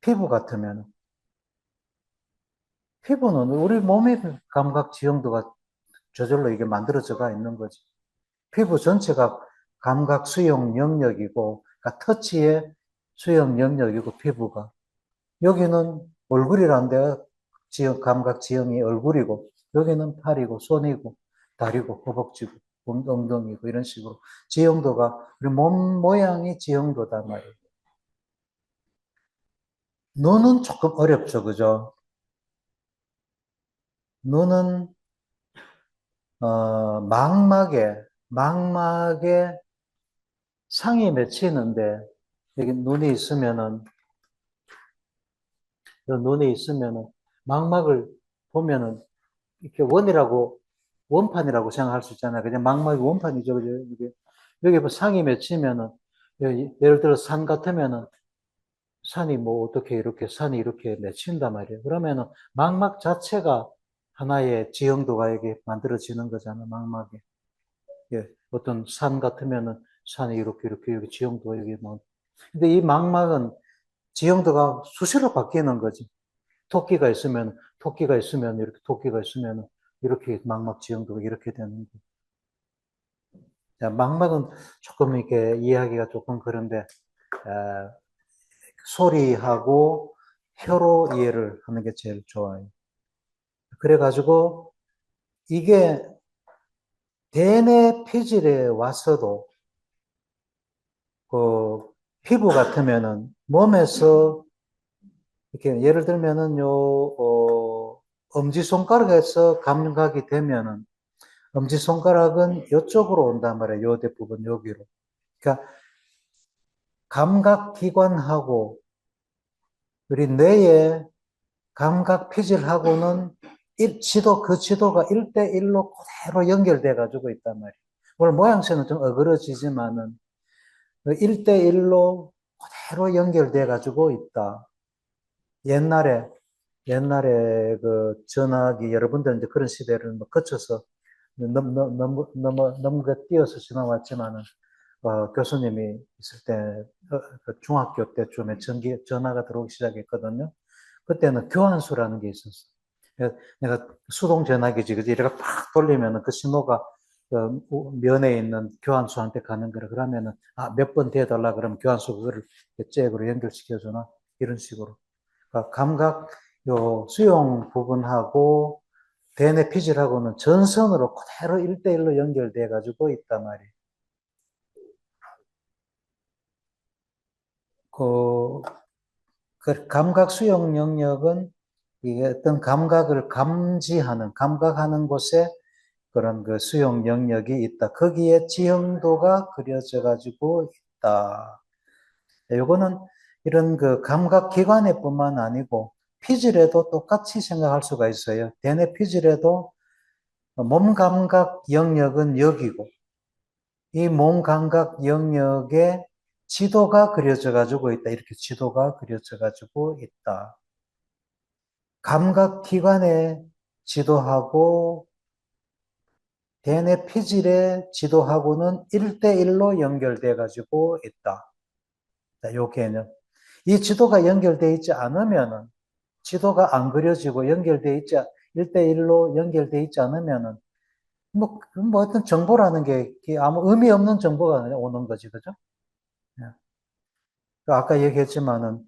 피부 같으면, 피부는 우리 몸의 감각 지형도가 저절로 이게 만들어져가 있는 거지. 피부 전체가 감각 수용 영역이고, 그러니까 터치의 수용 영역이고, 피부가. 여기는 얼굴이란데, 감각 지형이 얼굴이고, 여기는 팔이고, 손이고, 다리고, 허벅지고, 엉덩이고, 이런 식으로. 지형도가, 우리 몸 모양이 지형도단 말이에요. 눈은 조금 어렵죠, 그죠? 눈은, 망막에 상이 맺히는데, 여기 눈이 있으면은, 망막을 보면은, 이렇게 원판이라고 생각할 수 있잖아요. 그냥 망막이 원판이죠. 그죠? 여기 뭐 상이 맺히면은, 예를 들어 산 같으면은, 산이 이렇게 맺힌단 말이에요. 그러면은, 망막 자체가 하나의 지형도가 이게 만들어지는 거잖아, 망막에. 예, 어떤 산 같으면은, 산이 이렇게 지형도가 여기 막. 근데 이 망막은 지형도가 수시로 바뀌는 거지. 토끼가 있으면 이렇게 망막 지형도가 이렇게 되는 거. 자, 망막은 조금 이렇게 이해하기가 조금 그런데, 소리하고 혀로 이해를 하는 게 제일 좋아요. 그래가지고 이게 대뇌 피질에 왔어도 그 피부 같으면은 몸에서 이렇게 예를 들면은 엄지손가락에서 감각이 되면은 엄지손가락은 이쪽으로 온단 말이에요. 요 대부분 여기로. 그러니까 감각기관하고 우리 뇌의 감각피질하고는 그 지도가 1대1로 그대로 연결돼 가지고 있단 말이에요. 오늘 모양새는 좀 어그러지지만은 1대1로 그대로 연결돼 가지고 있다. 옛날에 그 전화기 여러분들 이제 그런 시대를 뭐 거쳐서 넘겨 뛰어서 지나왔지만은 교수님이 있을 때 그 중학교 때쯤에 전화가 들어오기 시작했거든요. 그때는 교환수라는 게 있었어. 내가 수동 전화기지, 그지? 이렇게 팍 돌리면은 그 신호가 면에 있는 교환수한테 가는 거라. 그러면은 몇 번 대달라 그러면 교환수 그거를 잭으로 연결시켜주나 이런 식으로. 그러니까 감각 요 수용 부분하고 대뇌 피질하고는 전선으로 그대로 1대1로 연결돼 가지고 있단 말이에요. 그, 그 감각 수용 영역은 이게 어떤 감각을 감각하는 곳에 그런 그 수용 영역이 있다. 거기에 지형도가 그려져 가지고 있다. 요거는 이런 그 감각 기관에뿐만 아니고 피질에도 똑같이 생각할 수가 있어요. 대뇌 피질에도 몸 감각 영역은 여기고 이 몸 감각 영역에 지도가 그려져 가지고 있다. 이렇게 지도가 그려져 가지고 있다. 감각 기관의 지도하고 대뇌 피질의 지도하고는 1대1로 연결돼 가지고 있다. 자, 요 개념. 이 지도가 연결돼 있지 않으면은 지도가 안 그려지고 1대1로 연결돼 있지 않으면은 뭐 어떤 정보라는 게 아무 의미 없는 정보가 오는 거지, 그죠? 예. 아까 얘기했지만은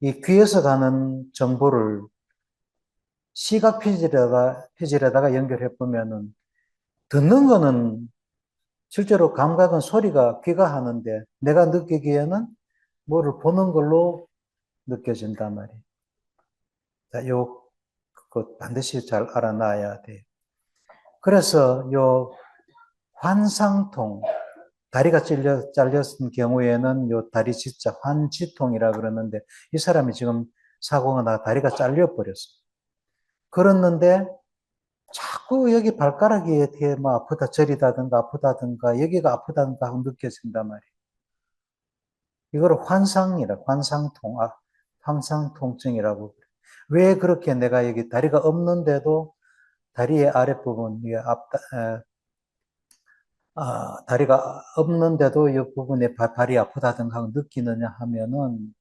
이 귀에서 가는 정보를 시각 피질에다가 연결해 보면은 듣는 거는 실제로 감각은 소리가 귀가 하는데 내가 느끼기에는 뭐를 보는 걸로 느껴진단 말이에요. 자, 그거 반드시 잘 알아놔야 돼요. 그래서 환상통, 다리가 잘렸은 경우에는 다리 진짜 환지통이라 그러는데 이 사람이 지금 사고가 나 다리가 잘려버렸어. 그랬는데 자꾸 여기 발가락이 이렇게 뭐 아프다든가 여기가 아프다든가 하고 느껴진단 말이에요. 이걸 환상통증이라고 그래. 왜 그렇게 내가 여기 다리가 없는데도 다리의 아랫부분, 다리가 없는데도 이 부분에 발이 아프다든가 하고 느끼느냐 하면은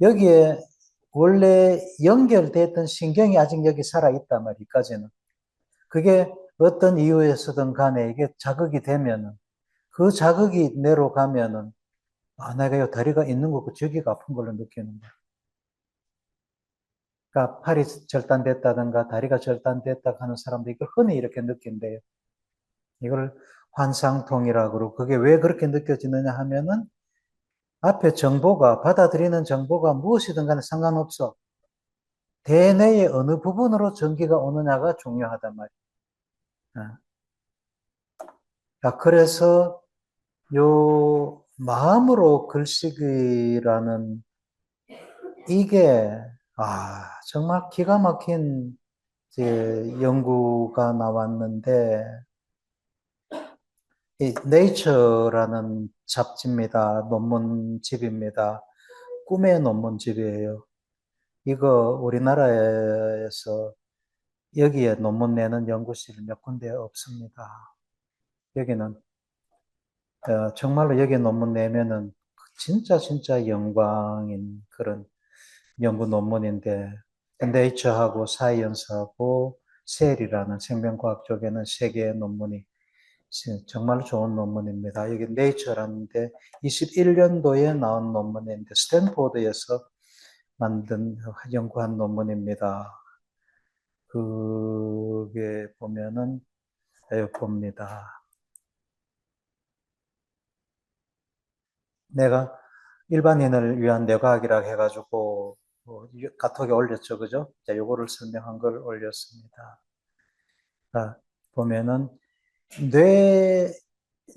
여기에 원래 연결됐던 신경이 아직 여기 살아있단 말이까지는. 그게 어떤 이유에서든 간에 이게 자극이 되면은 그 자극이 내려가면은 내가 이 다리가 있는 거고 저기가 아픈 걸로 느끼는 거야. 그러니까 팔이 절단됐다든가 다리가 절단됐다 하는 사람도 이걸 흔히 이렇게 느낀대요. 이걸 환상통이라고 그러고 그게 왜 그렇게 느껴지느냐 하면은 앞에 받아들이는 정보가 무엇이든 간에 상관없어. 대뇌의 어느 부분으로 전기가 오느냐가 중요하단 말이야. 그래서 요 마음으로 글쓰기라는 이게 정말 기가 막힌 연구가 나왔는데 이 네이처라는 잡지입니다. 논문집입니다. 꿈의 논문집이에요. 이거 우리나라에서 여기에 논문 내는 연구실 몇 군데 없습니다. 여기는 정말로 여기에 논문 내면은 진짜 영광인 그런 연구 논문인데 네이처하고 사이언스하고 셀이라는 생명과학 쪽에는 세 개의 논문이 정말 좋은 논문입니다. 여기 네이처라는데 21년도에 나온 논문인데 스탠포드에서 만든 연구한 논문입니다. 그게 보면은 여기 봅니다. 내가 일반인을 위한 뇌과학이라 해가지고 카톡에 올렸죠, 그죠? 자, 요거를 설명한 걸 올렸습니다. 자, 보면은 뇌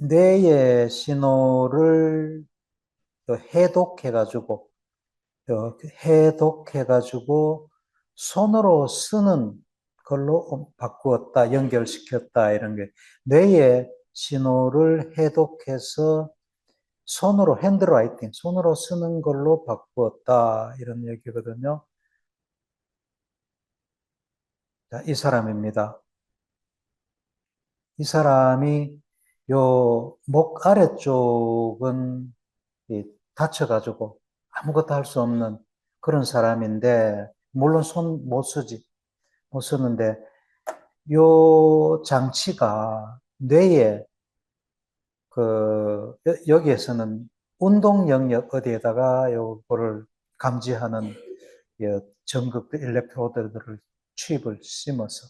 뇌의 신호를 해독해가지고 해독해가지고 손으로 쓰는 걸로 바꾸었다, 연결시켰다 이런 게 뇌의 신호를 해독해서 손으로 핸드라이팅, 손으로 쓰는 걸로 바꾸었다 이런 얘기거든요. 자, 이 사람입니다. 이 사람이 요 목 아래쪽은 다쳐가지고 아무것도 할 수 없는 그런 사람인데 물론 손 못 쓰지 못 쓰는데 요 장치가 뇌에 여기에서는 운동 영역 어디에다가 요거를 감지하는 전극 일렉트로드들을 칩을 심어서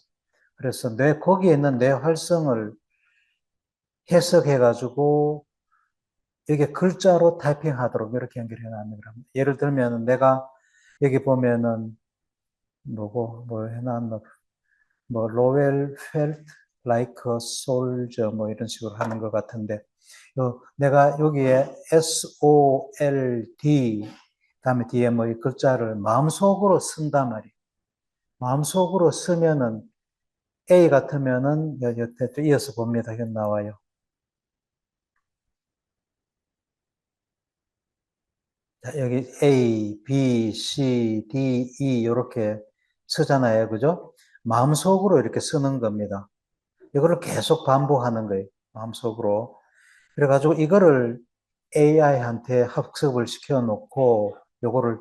그래서 거기에 있는 뇌 활성을 해석해가지고 이게 글자로 타이핑하도록 이렇게 연결해 놨는 겁니다. 예를 들면 내가 여기 보면은 뭐 해놨나 뭐 로웰 펠트 like a soldier 뭐 이런 식으로 하는 것 같은데 내가 여기에 SOLD 다음에 뒤에 뭐 이 글자를 마음속으로 쓴단 말이에요. 마음속으로 쓰면은 A 같으면은 또 이어서 봅니다. 여기 나와요. 자, 여기 A, B, C, D, E 이렇게 쓰잖아요. 그죠? 마음속으로 이렇게 쓰는 겁니다. 이거를 계속 반복하는 거예요. 마음속으로. 그래가지고 이거를 AI한테 학습을 시켜놓고 요거를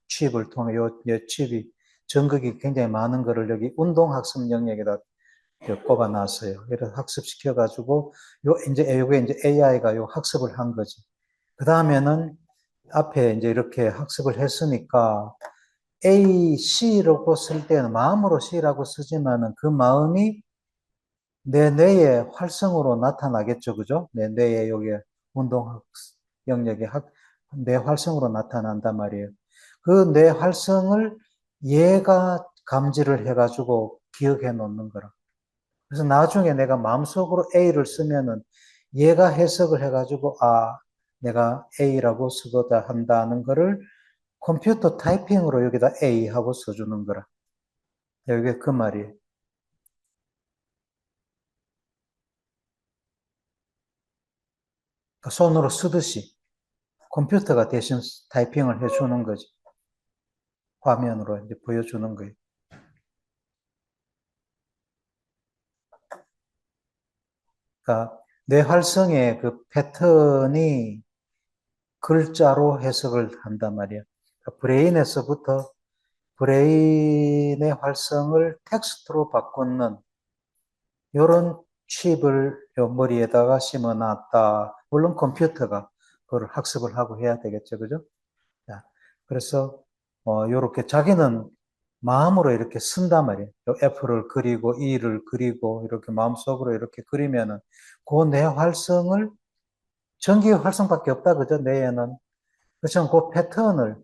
칩을 통해 요 칩이 전극이 굉장히 많은 거를 여기 운동학습 영역에다 꼽아놨어요. 그래서 학습시켜가지고 요게 이제 AI가 요 학습을 한 거지. 그 다음에는 앞에 이제 이렇게 학습을 했으니까 A, C라고 쓸 때는 마음으로 C라고 쓰지만은 그 마음이 내 뇌의 활성으로 나타나겠죠. 그죠? 내 뇌의 여기 운동 영역의 뇌 활성으로 나타난단 말이에요. 그 뇌 활성을 얘가 감지를 해가지고 기억해 놓는 거라. 그래서 나중에 내가 마음속으로 A를 쓰면은 얘가 해석을 해가지고 내가 A라고 쓰고자 한다는 거를 컴퓨터 타이핑으로 여기다 A 하고 써주는 거라. 여기 그 말이에요. 그러니까 손으로 쓰듯이 컴퓨터가 대신 타이핑을 해주는 거지. 화면으로 이제 보여주는 거예요. 그러니까 뇌 활성의 그 패턴이 글자로 해석을 한단 말이에요. 그러니까 브레인의 활성을 텍스트로 바꾸는 이런 칩을 머리에다가 심어놨다. 물론 컴퓨터가 그걸 학습을 하고 해야 되겠죠, 그죠? 자, 그래서 요렇게 자기는 마음으로 이렇게 쓴단 말이에요. F를 그리고 E를 그리고 이렇게 마음속으로 이렇게 그리면은 그 뇌 활성을 전기 활성밖에 없다, 그죠? 뇌에는. 그렇지만 그 패턴을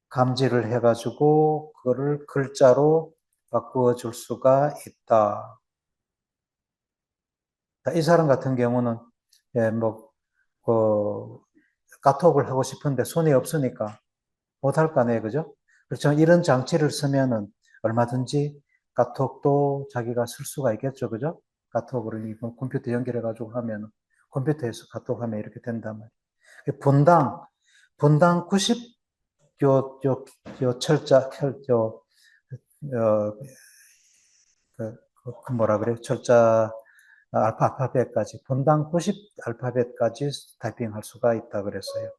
감지를 해가지고 그거를 글자로 바꾸어 줄 수가 있다. 이 사람 같은 경우는 뭐 그 카톡을 하고 싶은데 손이 없으니까 못할 거 아니에요, 그죠? 그렇지만 이런 장치를 쓰면은 얼마든지 카톡도 자기가 쓸 수가 있겠죠, 그죠? 카톡으로 이거 컴퓨터 연결해가지고 하면 컴퓨터에서 카톡하면 이렇게 된단 말이에요. 분당 90, 요 어, 뭐라 그래? 철자 알파벳까지, 분당 90 알파벳까지 타이핑할 수가 있다 그랬어요.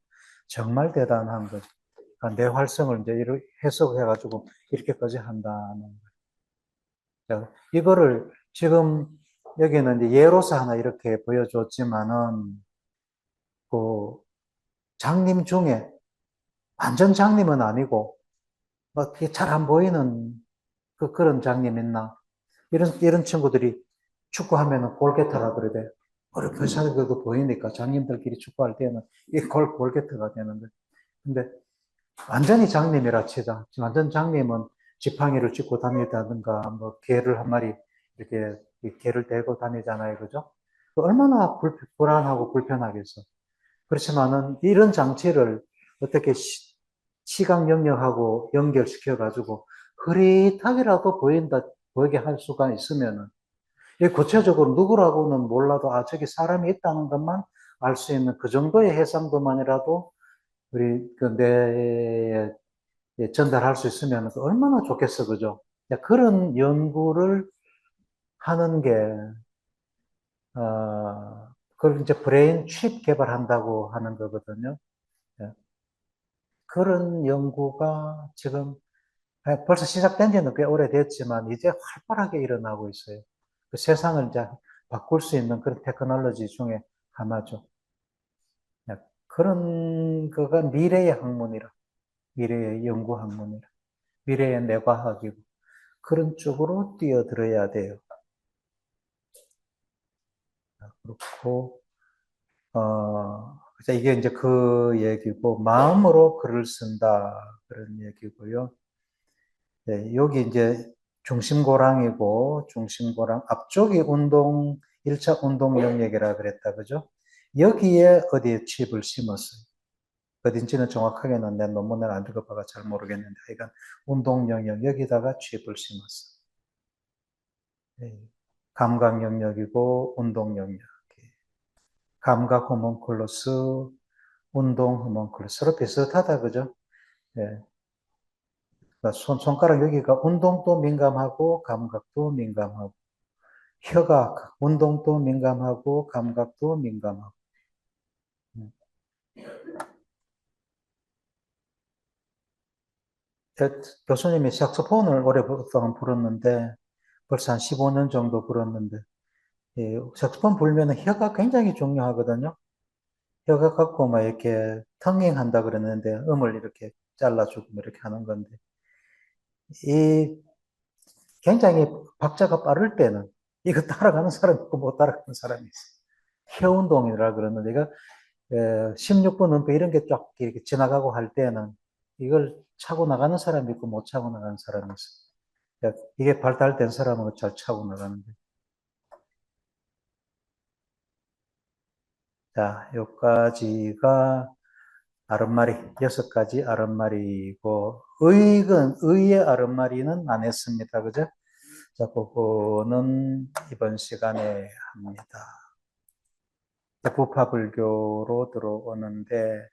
정말 대단한 거죠. 그러니까 내 활성을 이제 이렇게 해석해가지고 이렇게까지 한다는 거예요. 이거를 지금 여기는 이제 예로서 하나 이렇게 보여줬지만은 그 장님 중에 완전 장님은 아니고 막 잘 안 보이는 그런 장님 있나? 이런 친구들이 축구하면은 골게터라 그러대. 어렵게 그도 보이니까 장님들끼리 축구할 때는 이 골게터가 되는데. 근데 완전히 장님이라 치자. 완전 장님은 지팡이를 짚고 다니다든가, 뭐, 개를 한 마리, 이렇게, 개를 대고 다니잖아요. 그죠? 얼마나 불안하고 불편하겠어. 그렇지만은, 이런 장치를 어떻게 시각 영역하고 연결시켜가지고, 흐릿하게라도 보이게 할 수가 있으면은, 이 구체적으로 누구라고는 몰라도, 아, 저기 사람이 있다는 것만 알 수 있는 그 정도의 해상도만이라도 우리 그 뇌에 전달할 수 있으면 얼마나 좋겠어, 그죠? 그런 연구를 하는 게, 그걸 이제 브레인 칩 개발한다고 하는 거거든요. 예. 그런 연구가 지금 벌써 시작된 지는 꽤 오래됐지만 이제 활발하게 일어나고 있어요. 그 세상을 이제 바꿀 수 있는 그런 테크놀로지 중에 하나죠. 예. 그런 거가 미래의 학문이라, 미래의 연구 학문이라, 미래의 뇌과학이고, 그런 쪽으로 뛰어들어야 돼요. 그렇고, 이게 이제 그 얘기고, 마음으로 글을 쓴다. 그런 얘기고요. 네, 여기 이제 중심고랑이고, 중심고랑 앞쪽이 1차 운동 영역이라 그랬다. 그죠? 여기에 어디에 칩을 심었어요. 어딘지는 정확하게는 내 논문을 안 읽어봐가 잘 모르겠는데, 하여간 운동 영역, 여기다가 칩을 심었어요. 네, 감각 영역이고, 운동 영역. 감각 호문클루스, 운동 호문클루스. 서로 비슷하다, 그죠? 예. 그러니까 손가락 여기가 운동도 민감하고, 감각도 민감하고, 혀가 운동도 민감하고, 감각도 민감하고. 음. 교수님이 색소폰을 오랫동안 불었는데, 벌써 한 15년 정도 불었는데, 예, 색소폰 불면 혀가 굉장히 중요하거든요. 혀가 갖고 막 이렇게 텅잉 한다 그러는데, 음을 이렇게 잘라주고 뭐 이렇게 하는 건데, 이 굉장히 박자가 빠를 때는 이거 따라가는 사람이 있고 못 따라가는 사람이 있어요. 혀 운동이라 그러는데, 이거 16분 음표 이런 게 쫙 이렇게 지나가고 할 때는 이걸 차고 나가는 사람이 있고 못 차고 나가는 사람이 있어요. 이게 발달된 사람은 잘 차고 나가는데. 자, 여기까지가 아랫말이, 6가지 아랫말이고, 의의 아랫말이는 안 했습니다. 그죠? 자, 그거는 이번 시간에 합니다. 부파불교로 들어오는데,